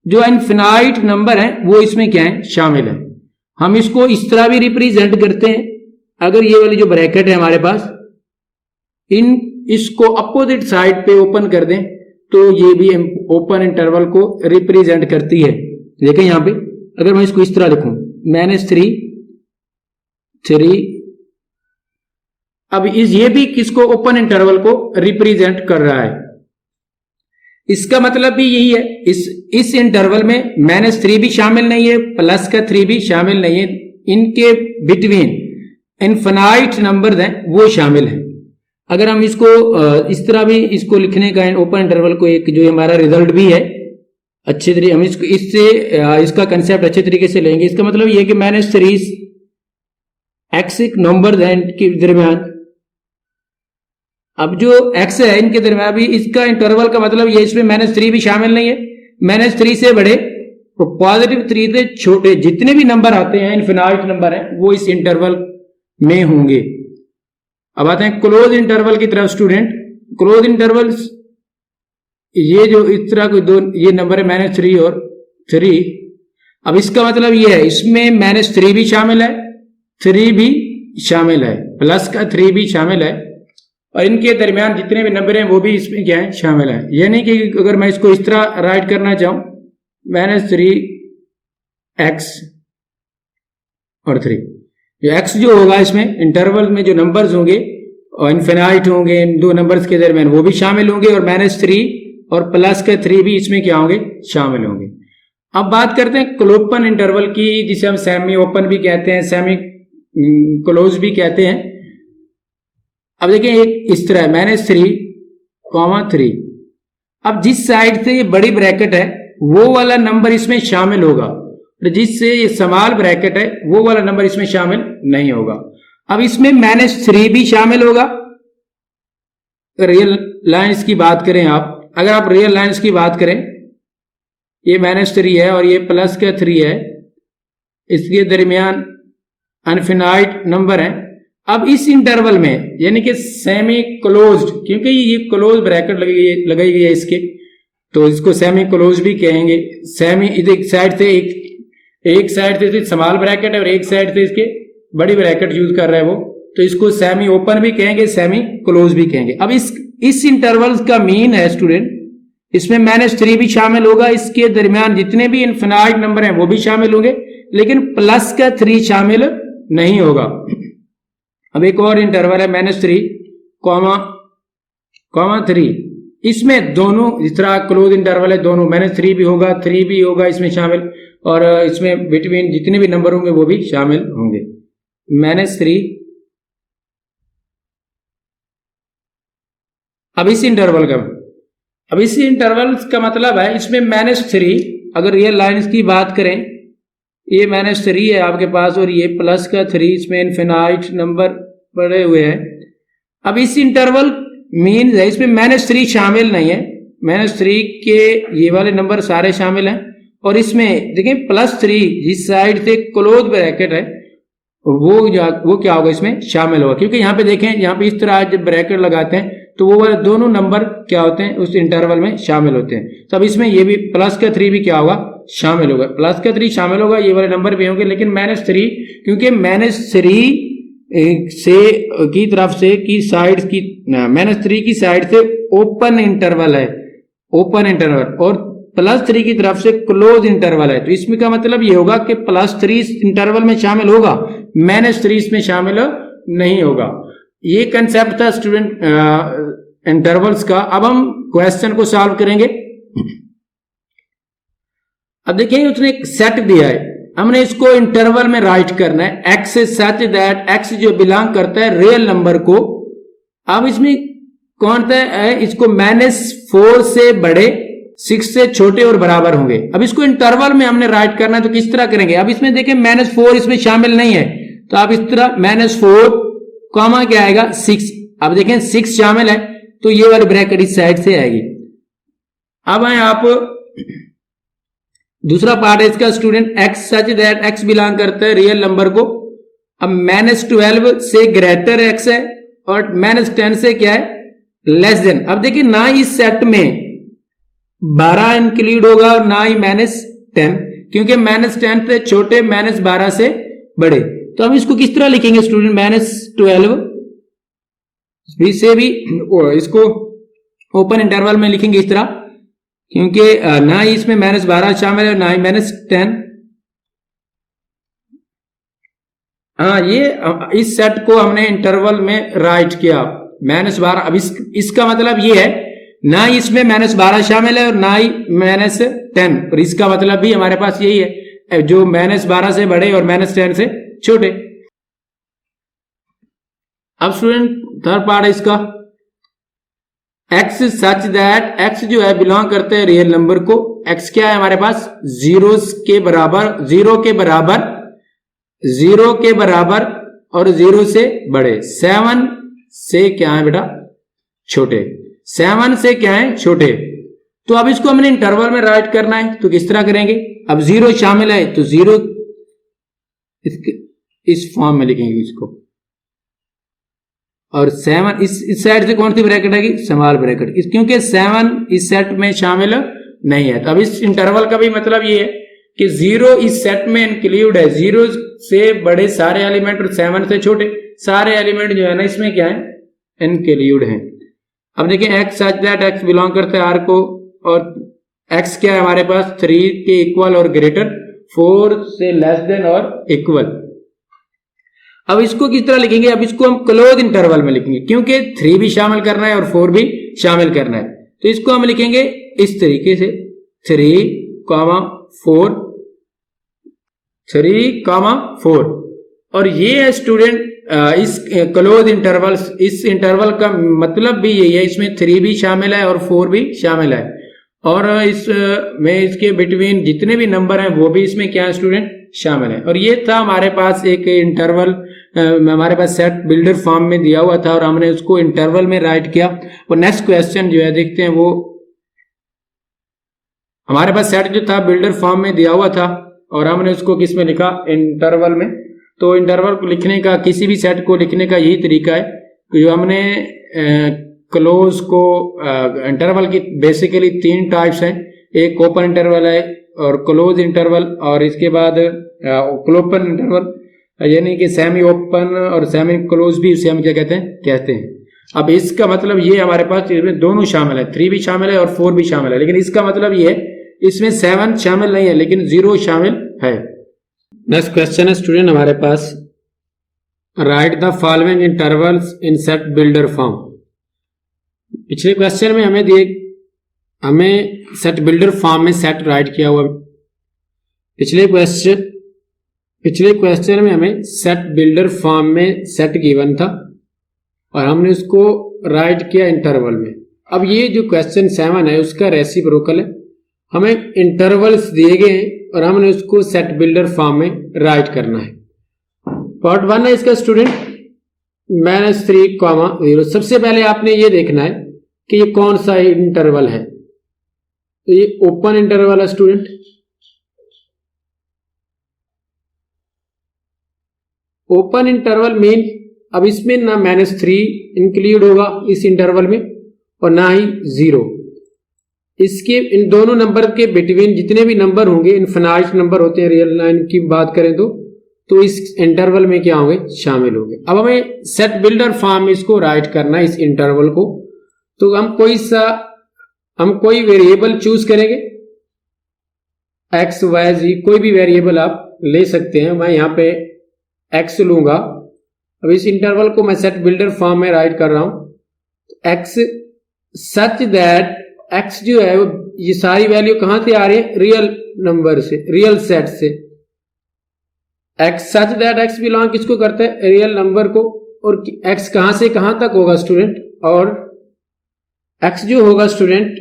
जो इनफिनाइट नंबर है वो इसमें क्या है, शामिल है। हम इसको इस तरह भी रिप्रेजेंट करते हैं। अगर ये वाली जो ब्रैकेट है हमारे पास, इसको अपोजिट साइड पे ओपन कर दें तो ये भी ओपन इंटरवल को रिप्रेजेंट करती है। देखें यहां पे, अगर मैं इसको इस तरह लिखूं -3 अब ये भी किसको, ओपन इंटरवल को रिप्रेजेंट कर रहा है। इसका मतलब भी यही है, इस इंटरवल में -3 भी शामिल नहीं है, +3 भी शामिल नहीं है। इनके बिटवीन इनफिनाइट नंबर हैं वो शामिल है। अगर हम इसको इस तरह भी इसको लिखने का, ओपन इंटरवल को, एक जो हमारा रिजल्ट भी है अच्छे तरीके, हम इसको इससे इसका कंसेप्ट अच्छे तरीके से लेंगे। इसका मतलब ये कि -3 एक्सिक नंबर हैं इनके दरमियान। अब जो x है इनके दरमियान भी, इसका इंटरवल का मतलब ये, इसमें -3 भी शामिल नहीं है। -3 से बड़े और +3 से छोटे जितने भी नंबर आते हैं, इनफिनाइट नंबर हैं, वो इस इंटरवल में होंगे। अब आते हैं क्लोज इंटरवल की तरफ स्टूडेंट। क्लोज इंटरवल्स, ये जो इस तरह कोई 2 ये नंबर है -3 और 3। अब इसका मतलब ये है, इसमें -3 भी शामिल है, 3 भी शामिल है, +3 भी शामिल है, और इनके दरमियान जितने भी नंबर हैं वो भी इसमें क्या है, शामिल है। यानी कि अगर मैं इसको इस तरह राइट करना चाहूं, -3x और 3, x जो होगा इसमें इंटरवल में जो नंबर्स होंगे और इनफिनाइट होंगे, इन 2 नंबर्स के दरमियान वो भी शामिल होंगे, और -3 और +3 भी इसमें क्या होंगे, शामिल होंगे। अब बात करते हैं क्लोपन इंटरवल की, जिसे हम सेमी ओपन भी कहते हैं, सेमी क्लोज भी कहते हैं। अब देखिए एक इस तरह है, -3, 3। अब जिस साइड से ये बड़ी ब्रैकेट है वो वाला नंबर इसमें शामिल होगा, जिससे ये स्मॉल ब्रैकेट है वो वाला नंबर इसमें शामिल नहीं होगा। अब इसमें -3 भी शामिल होगा। रियल लाइंस की बात करें आप, अगर आप रियल लाइंस की बात करें, ये -3 है और ये प्लस का 3 है, इसके दरमियान अनफिनाइट नंबर है। अब इस इंटरवल में यानी कि सेमी क्लोज्ड, क्योंकि ये क्लोज ब्रैकेट लगाई गई है इसके, तो इसको सेमी क्लोज भी कहेंगे। सेमी एक साइड से एक साइड से स्मॉल ब्रैकेट है और एक साइड से इसके बड़ी ब्रैकेट यूज कर रहा है वो, तो इसको सेमी ओपन भी कहेंगे, सेमी क्लोज भी कहेंगे। अब इस इंटरवल का मीन है स्टूडेंट, इसमें -3 भी शामिल होगा, इसके दरमियान जितने भी इनफिनाइट नंबर हैं वो भी शामिल होंगे, लेकिन प्लस का 3 शामिल नहीं होगा। अब एक और इंटरवल है -3, -3, इसमें दोनों इस तरह क्लोज इंटरवल है, दोनों -3 भी होगा, 3 भी होगा इसमें शामिल, और इसमें बिटवीन जितने भी नंबर होंगे वो भी शामिल होंगे। -3, अब इस इंटरवल का मतलब है इसमें -3, अगर रियल लाइंस की बात करें, ये -3 है आपके पास और ये प्लस का 3, इसमें इनफिनाइट नंबर पड़े हुए हैं। अब इस इंटरवल मीन है इसमें -3 शामिल नहीं है, -3 के ये वाले नंबर सारे शामिल हैं, और इसमें देखें +3 जिस साइड से क्लोज ब्रैकेट है वो क्या होगा इसमें शामिल होगा, क्योंकि यहाँ पे देखें, यहाँ पे इस तरह जब ब्रैकेट लगाते हैं तो वो वाले दोनों नंबर क्या होते हैं उस इंटरवल में शामिल होते हैं। तो अब इसमें ये भी प्लस का 3 भी क्या होगा शामिल होगा, प्लस का 3 शामिल होगा, ये वाले नंबर भी होंगे, लेकिन -3 क्योंकि -3 से की तरफ से की साइड की -3 की साइड से ओपन इंटरवल है, ओपन इंटरवल, और +3 की तरफ से क्लोज इंटरवल है, तो इसमें का मतलब ये होगा कि +3 इंटरवल में शामिल होगा, -3 इसमें शामिल नहीं होगा। ये कंसेप्ट था स्टूडेंट इंटरवल्स का। अब हम क्वेश्चन को सॉल्व करेंगे। अब देखिए उसने एक सेट दिया है, हमने इसको इंटरवल में राइट करना है, x is such that x जो बिलोंग करता है रियल नंबर को। अब इसमें कौन सा है, इसको -4 से बड़े, 6 से छोटे और बराबर होंगे। अब इसको इंटरवल में हमने राइट करना है, तो किस तरह करेंगे। अब इसमें देखें -4 इसमें शामिल नहीं है, तो आप इस तरह -4 कॉमा क्या आएगा 6। अब देखें 6 शामिल है, तो ये वाली ब्रैकेट इस साइड से आएगी। अब आए आप दूसरा पार्ट है इसका student, x such that x belong करता है रियल नंबर को। अब -12 से ग्रेटर x है और -10 से क्या है लेस देन। अब देखिए ना इस सेट में 12 इंक्लूड होगा और ना ही -10, क्योंकि -10 से छोटे, -12 से बड़े। तो हम इसको किस तरह लिखेंगे स्टूडेंट, -12 से भी इसको ओपन इंटरवल में लिखेंगे इस तरह, क्योंकि ना ही इसमें -12 शामिल है ना ही -10। हाँ, ये इस सेट को हमने इंटरवल में राइट किया -12। अब इसका मतलब ये है ना ही इसमें -12 शामिल है और ना ही -10, और इसका मतलब भी हमारे पास यही है, जो -12 से बड़े और -10 से छोटे। अब स्टूडेंट थर्ड पार्ट है इसका, x सच दैट x जो है बिलोंग करते हैं रियल नंबर को। x क्या है हमारे पास 0 के बराबर, 0 के बराबर और 0 से बड़े। 7 से क्या है बेटा छोटे, 7 से क्या है छोटे। तो अब इसको हमने इंटरवल में राइट करना है, तो किस तरह करेंगे। अब 0 शामिल है तो 0 इस फॉर्म में लिखेंगे इसको, और 7 इस साइड से कौन सी ब्रैकेट आएगी स्मॉल ब्रैकेट, क्योंकि 7 इस सेट में शामिल नहीं है। तो अब इस इंटरवल का भी मतलब ये है कि 0 इस सेट में इंक्लूड है, 0 से बड़े सारे एलिमेंट और 7 से छोटे सारे एलिमेंट जो है ना इसमें क्या है इंक्लूड है। अब देखिए x such that x belong करता है r को, और x क्या है हमारे पास 3 के इक्वल और ग्रेटर, 4 से लेस देन और इक्वल। अब इसको किस तरह लिखेंगे, अब इसको हम क्लोज इंटरवल में लिखेंगे, क्योंकि 3 भी शामिल करना है और 4 भी शामिल करना है। तो इसको हम लिखेंगे इस तरीके से 3,4, और ये है स्टूडेंट इस क्लोज इंटरवल। इस इंटरवल का मतलब भी यही है, इसमें 3 भी शामिल है और 4 भी शामिल है। और इस में इसके बिटवीन जितने भी नंबर हैं वो भी इसमें क्या है स्टूडेंट, शामिल है। और ये था हमारे पास एक इंटरवल, हमारे पास सेट बिल्डर फॉर्म में दिया हुआ था और हमने उसको इंटरवल में राइट किया। और नेक्स्ट क्वेश्चन जो है देखते हैं, वो हमारे पास सेट जो था बिल्डर फॉर्म में दिया हुआ था और हमने उसको किस में लिखा, इंटरवल में। तो इंटरवल को लिखने का, किसी भी सेट को लिखने का यही तरीका है कि जो हमने क्लोज को, इंटरवल की बेसिकली 3 टाइप्स हैं, एक ओपन इंटरवल है और क्लोज इंटरवल, और इसके बाद क्लोपन इंटरवल, यानी कि सेमी ओपन और सेमी क्लोज भी उसे हम क्या कहते हैं। अब इसका मतलब ये हमारे पास इसमें दोनों शामिल है, 3 भी शामिल है और 4 भी शामिल है, लेकिन इसका मतलब ये है इसमें 7 शामिल नहीं है लेकिन 0 शामिल है। नेक्स्ट क्वेश्चन है स्टूडेंट हमारे पास, write the following intervals in set builder form. पिछले क्वेश्चन में हमें सेट बिल्डर फॉर्म में सेट राइट किया हुआ, पिछले क्वेश्चन में हमें सेट बिल्डर फॉर्म में सेट गिवन था और हमने उसको राइट किया इंटरवल में। अब ये जो क्वेश्चन 7 है उसका रेसिप्रोकल है, हमें इंटरवल्स दिए गए हैं और हमने उसको सेट बिल्डर फॉर्म में राइट करना है। पार्ट 1 है इसका स्टूडेंट -3, 0। सबसे पहले आपने ये देखना है कि ये कौन सा इंटरवल है। तो ये ओपन इंटरवल है स्टूडेंट, ओपन इंटरवल मीन अब इसमें ना -3 इंक्लूड होगा इस इंटरवल में और ना ही 0। इसके इन दोनों नंबर के बिटवीन जितने भी नंबर होंगे, इनफिनाइट नंबर होते हैं रियल लाइन की बात करें तो इस इंटरवल में क्या होंगे, शामिल होंगे। अब हमें सेट बिल्डर फॉर्म में इसको राइट करना है इस इंटरवल को। तो हम कोई वेरिएबल चूज करेंगे, x y z कोई भी वेरिएबल आप ले सकते हैं। मैं यहाँ पे x लूंगा। अब इस इंटरवल को मैं सेट बिल्डर फॉर्म में राइट कर रहा हूं। x सच दैट x जो है ये सारी वैल्यू कहां से आ रही है, रियल नंबर से, रियल सेट से। x such that x belong किसको करता है, रियल नंबर को। और x कहां से कहां तक होगा स्टूडेंट, और x जो होगा स्टूडेंट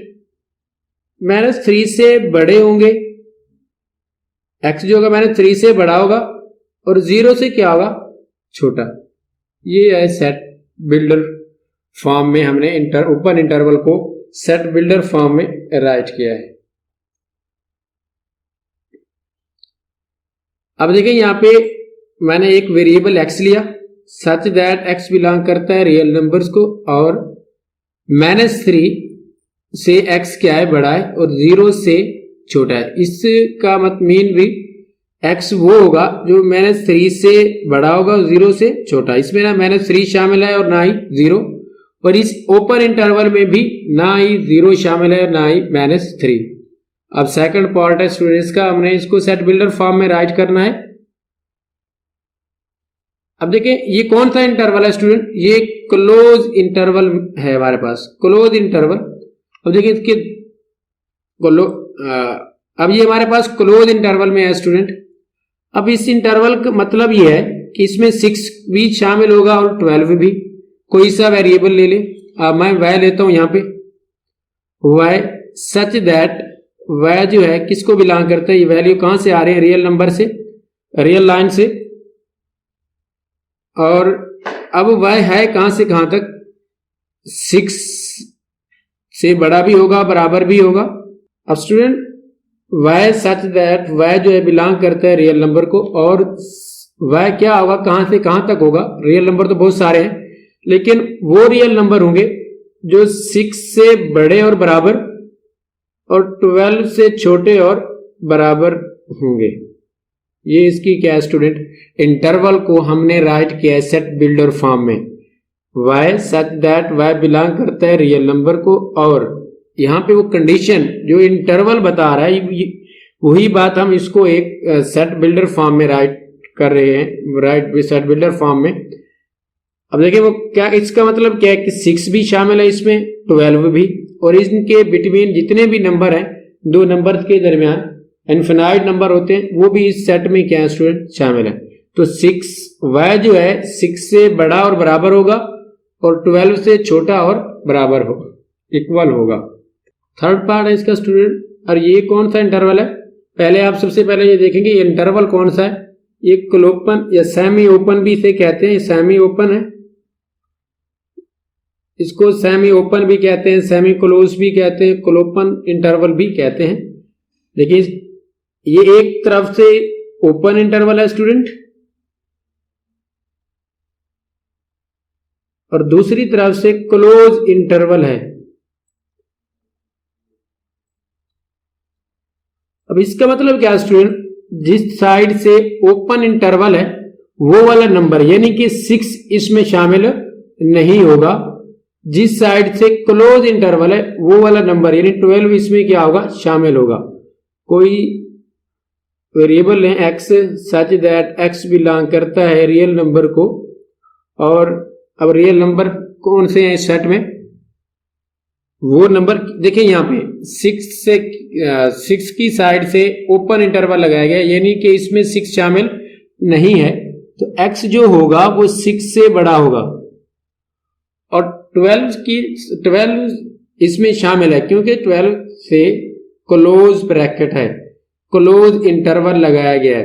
-3 से बड़े होंगे, x जो होगा -3 से बड़ा होगा और 0 से क्या होगा, छोटा। ये है सेट बिल्डर फॉर्म में हमने ओपन इंटरवल को सेट बिल्डर फॉर्म में राइट किया है। अब देखिए यहां पे मैंने एक वेरिएबल x लिया सच दैट x बिलोंग करता है रियल नंबर्स को, और -3 से x क्या है, बड़ा है और 0 से छोटा है। इसका मत मीन भी x वो होगा जो -3 से बड़ा होगा और 0 से छोटा। इसमें ना -3 शामिल है और ना ही 0, और इस ओपन इंटरवल में भी ना ही 0 शामिल है ना ही -3। अब सेकंड पार्ट है स्टूडेंट्स का, हमने इसको सेट बिल्डर फॉर्म में राइट करना है। अब देखें ये कौन सा इंटरवल है स्टूडेंट, ये क्लोज इंटरवल है हमारे पास, क्लोज इंटरवल। अब देखिए इसके अब ये हमारे पास क्लोज इंटरवल में है स्टूडेंट। अब इस इंटरवल का मतलब ये है कि इसमें 6 भी शामिल होगा और 12 भी। कोई सा वेरिएबल ले ले, मैं y लेता हूं यहां पे, y सच दैट y जो है किसको बिलोंग करता है, ये वैल्यू कहां से आ रही है, रियल नंबर से, रियल लाइन से। और अब y है कहां से कहां तक, 6 से बड़ा भी होगा बराबर भी होगा। अब student y such that y जो है बिलोंग करता है रियल नंबर को, और y क्या होगा, कहां से कहां तक होगा, रियल नंबर तो बहुत सारे हैं लेकिन वो रियल नंबर होंगे जो 6 से बड़े और बराबर और 12 से छोटे और बराबर होंगे। ये इसकी क्या है स्टूडेंट, इंटरवल को हमने राइट किया है सेट बिल्डर फॉर्म में। y such that y belong करता है रियल नंबर को, और यहां पे वो कंडीशन जो इंटरवल बता रहा है वही बात हम इसको एक सेट बिल्डर फॉर्म में राइट कर रहे हैं, राइट सेट बिल्डर फॉर्म में। अब देखिए वो क्या, इसका मतलब क्या है कि 6 भी शामिल है इसमें, 12 भी, और इनके बिटवीन जितने भी नंबर हैं, दो नंबर के दरमियान इनफिनाइट नंबर होते हैं, वो भी इस सेट में क्या है स्टूडेंट, शामिल है। तो 6 y जो है 6 से बड़ा और बराबर होगा और 12 से छोटा और बराबर होगा, इक्वल होगा। थर्ड पार्ट है इसका स्टूडेंट। और ये कौन सा इंटरवल है, पहले आप सबसे पहले ये देखेंगे ये इंटरवल कौन सा है। ये क्लोपन या सेमी ओपन भी इसे कहते हैं, सेमी ओपन है, इसको सेमी ओपन भी कहते हैं, सेमी क्लोज भी कहते हैं, क्लोपन इंटरवल भी कहते हैं। देखिए ये एक तरफ से ओपन इंटरवल है स्टूडेंट और दूसरी तरफ से क्लोज इंटरवल है। अब इसका मतलब क्या स्टूडेंट, जिस साइड से ओपन इंटरवल है वो वाला नंबर यानी कि 6 इसमें शामिल नहीं होगा, जिस साइड से क्लोज इंटरवल है वो वाला नंबर यानी 12 इसमें क्या होगा, शामिल होगा। कोई वेरिएबल लें x such that x belong करता है रियल नंबर को, और अब रियल नंबर कौन से हैं इस सेट में, वो नंबर देखिए यहाँ पे 6 की साइड से ओपन इंटरवल लगाया गया यानी कि इसमें 6 शामिल नहीं है, तो x जो होगा वो 6 से बड़ा होगा। और 12 इसमें शामिल है क्योंकि 12 से क्लोज ब्रैकेट है, क्लोज इंटरवल लगाया गया है।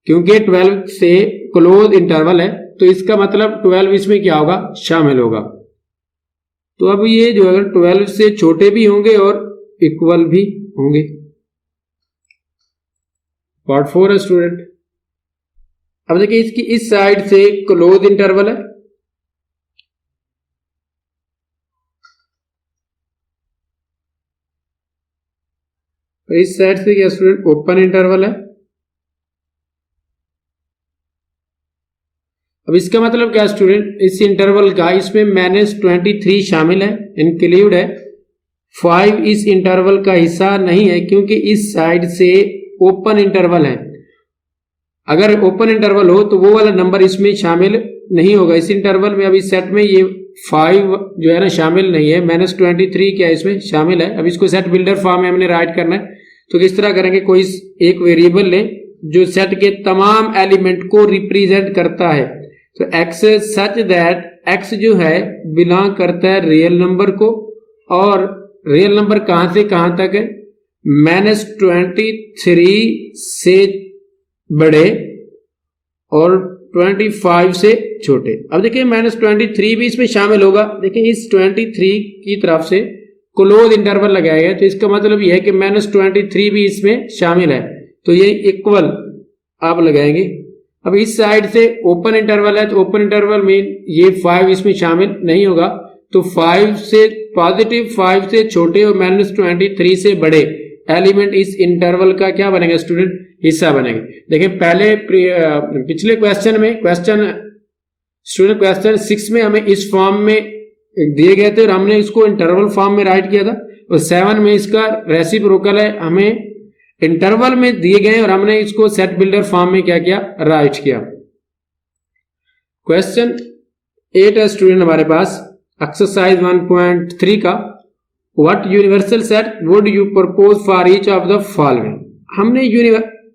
क्योंकि 12 से क्लोज इंटरवल है तो इसका मतलब 12 इसमें क्या होगा, शामिल होगा। तो अब ये जो अगर 12 से छोटे भी होंगे और इक्वल भी होंगे। पार्ट 4 है स्टूडेंट। अब देखिए इसकी इस साइड से क्लोज इंटरवल है और इस साइड से क्या स्टूडेंट, ओपन इंटरवल है। अब इसका मतलब क्या स्टूडेंट, इस इंटरवल का इसमें -23 शामिल है, इंक्लूड है। 5 इस इंटरवल का हिस्सा नहीं है क्योंकि इस साइड से ओपन इंटरवल है। अगर ओपन इंटरवल हो तो वो वाला नंबर इसमें शामिल नहीं होगा इस इंटरवल में। अब इस सेट में ये 5 जो है ना शामिल नहीं है, -23 क्या इसमें शामिल है। अब इसको सेट बिल्डर फॉर्म में हमने राइट करना है, तो किस तरह करेंगे, कोई एक वेरिएबल ले जो सेट के तमाम एलिमेंट को रिप्रेजेंट करता है। तो x सच दैट x जो है बिलोंग करता है रियल नंबर को, और रियल नंबर कहां से कहां तक है, -23 से बड़े और 25 से छोटे। अब देखिए -23 भी इसमें शामिल होगा। देखिए इस 23 की तरफ से क्लोज इंटरवल लगाया गया, तो इसका मतलब यह है कि -23 भी इसमें शामिल है, तो ये इक्वल आप लगाएंगे। अब इस साइड से ओपन इंटरवल है, तो ओपन इंटरवल में ये 5 इसमें शामिल नहीं होगा, तो 5 से +5 से छोटे और -23 से बड़े एलिमेंट इस इंटरवल का क्या बनेगा स्टूडेंट, हिस्सा बनेंगे। देखिए पहले पिछले क्वेश्चन में क्वेश्चन 6 में हमें इस फॉर्म में दिए गए थे और हमने इसको इंटरवल फॉर्म में राइट किया था, और 7 में इसका रेसिप्रोकल है, हमें इंटरवल में दिए गए और हमने इसको सेट बिल्डर फॉर्म में क्या किया, राइट किया। क्वेश्चन 8 है स्टूडेंट हमारे पास, एक्सरसाइज 1.3 का, what universal set would you propose for each of the following.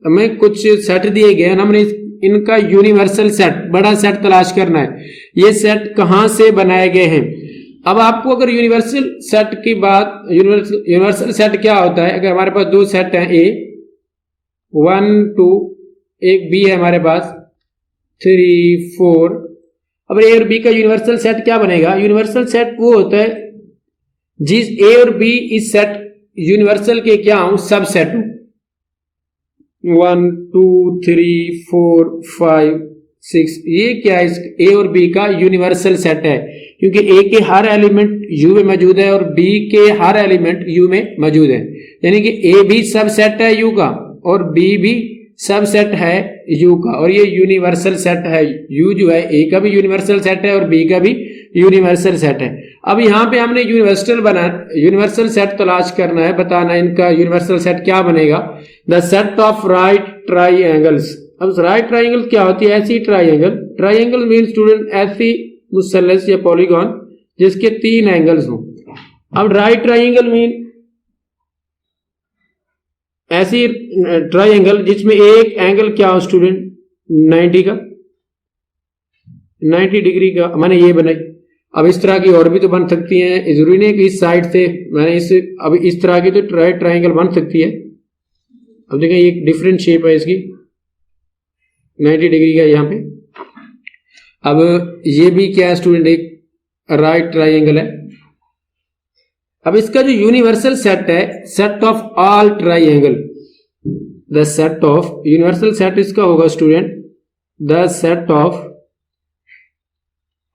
हमें कुछ सेट दिए गए और हमने इनका यूनिवर्सल सेट, बड़ा सेट तलाश करना है। ये सेट कहां से बनाए गए हैं। अब आपको अगर यूनिवर्सल सेट की बात, यूनिवर्सल सेट क्या होता है, अगर हमारे पास 2 सेट हैं, A 1 2, एक B है हमारे पास 3 4। अब A और B का यूनिवर्सल सेट क्या बनेगा, यूनिवर्सल सेट वो होता है जिस A और B इस सेट यूनिवर्सल के क्या हो, सब सेट हो। 1 2 3 4 5 6, ये क्या है, A और B का यूनिवर्सल सेट है, क्योंकि A के हर एलिमेंट U में मौजूद है और B के हर एलिमेंट U में मौजूद है। यानी कि A भी सब सेट है U का और B भी सब सेट है U का, और ये यूनिवर्सल सेट है। U जो है A का भी यूनिवर्सल सेट है और B का भी यूनिवर्सल सेट है। अब यहाँ पे हमने यूनिवर्सल सेट तलाश करना है, बताना है इनका यूनिवर्सल सेट क्या बनेगा। The set of right triangles. अब राइट ट्राइएंगल क्या होती है, ऐसी ट्राइएंगल मीन स्टूडेंट ऐसी मुसल्लस या पॉलीगॉन जिसके 3 एंगल्स हों। अब राइट ट्राइएंगल मीन ऐसी ट्राइएंगल जिसमें एक एंगल क्या हो स्टूडेंट, 90 डिग्री का, माने ये बनाई। अब इस तरह की और भी तो बन सकती हैं, जरूरी नहीं कि इस साइड से मैंने अब इस तरह की तो राइट ट्राइंगल बन सकती है। अब देखें ये डिफरेंट शेप है इसकी, 90 डिग्री का यहाँ पे। अब ये भी क्या है स्टूडेंट, एक राइट ट्राइंगल है। अब इसका जो यूनिवर्सल सेट है, set of all triangle, the set of universal set इसका होगा student the set of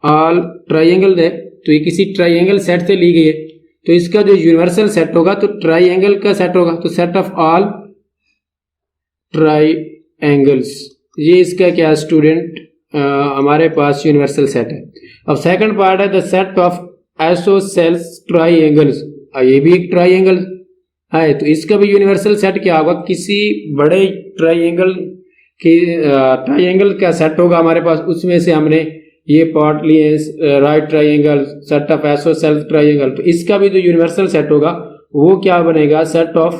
all triangle है। तो ये किसी ट्राइंगल सेट से ली गई है, तो इसका जो यूनिवर्सल सेट होगा तो ट्राइंगल का सेट होगा, तो सेट ऑफ ऑल ट्राइंगल्स, ये इसका क्या स्टूडेंट हमारे पास यूनिवर्सल सेट है। अब सेकंड पार्ट है the set of isosceles triangles, ये भी एक ट्राइंगल है, तो इसका भी यूनिवर्सल सेट क्या होगा, किसी बड़े ट्राइंगल का सेट होगा हमारे पास, उसमें से हमने ये पार्ट लिए right triangle, set of isosceles triangle, तो इसका भी जो यूनिवर्सल सेट होगा वो क्या बनेगा, set of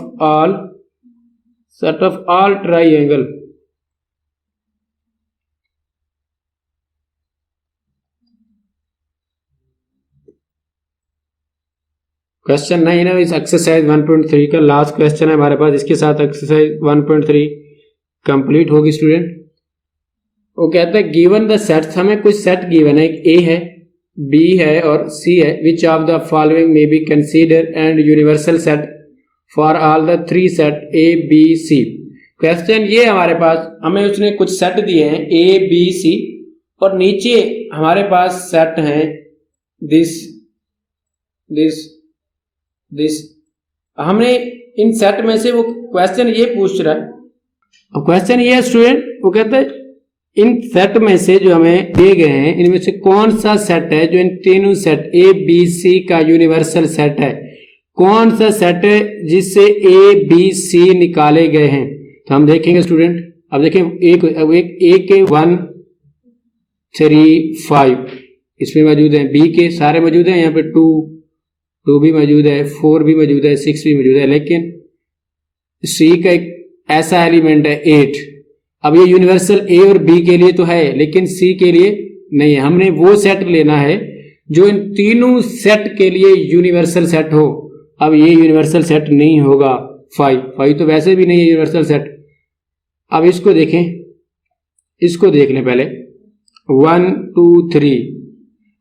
all triangle. Question 9 है इस एक्सरसाइज 1.3 का लास्ट क्वेश्चन है हमारे पास, इसके साथ एक्सरसाइज 1.3 कंप्लीट होगी स्टूडेंट। वो कहता है गिवन द सेट्स, हमें कुछ सेट गिवन है, एक ए है, बी है और सी है, which of the following may be consider and universal set for all the three set A B C. Question ये हमारे पास, हमें उसने कुछ सेट दिए हैं ए बी सी, और नीचे हमारे पास सेट हैं दिस हमने इन सेट में से वो क्वेश्चन ये पूछ रहा है। अब क्वेश्चन ये है स्टूडेंट, वो कहता है इन सेट में से जो हमें दिए गए हैं इनमें से कौन सा सेट है जो इन तीनों सेट ए बी सी का यूनिवर्सल सेट है, कौन सा सेट है जिससे ए बी सी निकाले गए हैं। तो हम देखेंगे स्टूडेंट, अब देखें एक ए के 1 3 5 इसमें मौजूद है, बी के सारे मौजूद हैं, यहाँ पे 2 भी मौजूद है, 4 भी मौजूद है, 6 भी मौजूद है, लेकिन सी का एक ऐसा एलिमेंट है 8। अब ये यूनिवर्सल ए और बी के लिए तो है लेकिन सी के लिए नहीं है, हमने वो सेट लेना है जो इन तीनों सेट के लिए यूनिवर्सल सेट हो। अब ये यूनिवर्सल सेट नहीं होगा, 5 तो वैसे भी नहीं है यूनिवर्सल सेट। अब इसको देखें, इसको देख लें पहले 1 2 3,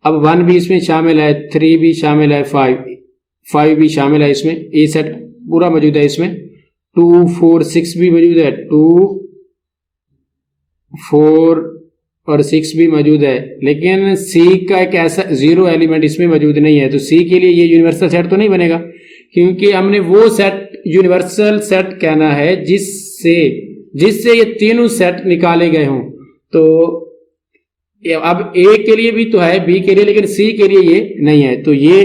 अब 1 भी इसमें शामिल है, 3 भी शामिल है, 5 भी शामिल है, इसमें ए सेट पूरा मौजूद है, इसमें 2 4 6 भी मौजूद है, 2 4 और 6 भी मौजूद है, लेकिन सी का एक ऐसा 0 एलिमेंट इसमें मौजूद नहीं है, तो सी के लिए ये यूनिवर्सल सेट तो नहीं बनेगा, क्योंकि हमने वो सेट यूनिवर्सल सेट कहना है जिससे ये तीनों सेट निकाले गए हों। तो अब ए के लिए भी तो है, बी के लिए, लेकिन सी के लिए ये नहीं है, तो ये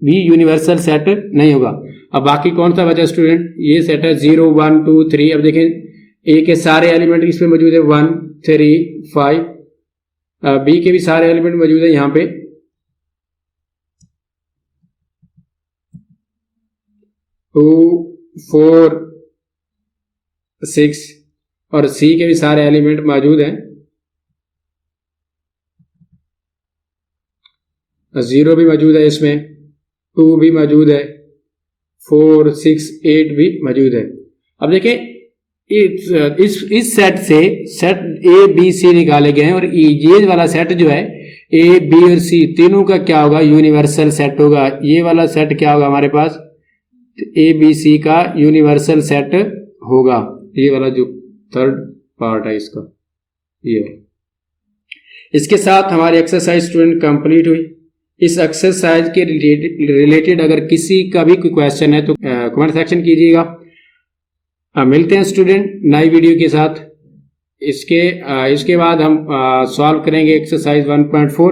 भी यूनिवर्सल सेट नहीं होगा। अब बाकी कौन सा बचा स्टूडेंट, ये सेट है 0 1 2 3। अब देखें ए के सारे एलिमेंट इसमें मौजूद है 1 3 5, बी के भी सारे एलिमेंट मौजूद है यहाँ पे, 2 4 6, और सी के भी सारे एलिमेंट मौजूद हैं, 0 भी मौजूद है इसमें, 2 भी मौजूद है, 4 6 8 भी मौजूद है। अब देखें इस सेट से सेट ए बी सी निकाले गए हैं, और ये वाला सेट जो है ए बी और सी तीनों का क्या होगा, यूनिवर्सल सेट होगा। ये वाला सेट क्या होगा हमारे पास, ए बी सी का यूनिवर्सल सेट होगा, ये वाला जो थर्ड पार्ट है इसका, ये। इसके साथ हमारी एक्सरसाइज स्टूडेंट कंप्लीट हुई। इस एक्सरसाइज के रिलेटेड अगर किसी का भी कोई क्वेश्चन है तो कमेंट सेक्शन कीजिएगा। मिलते हैं स्टूडेंट नई वीडियो के साथ। इसके बाद हम सॉल्व करेंगे एक्सरसाइज 1.4।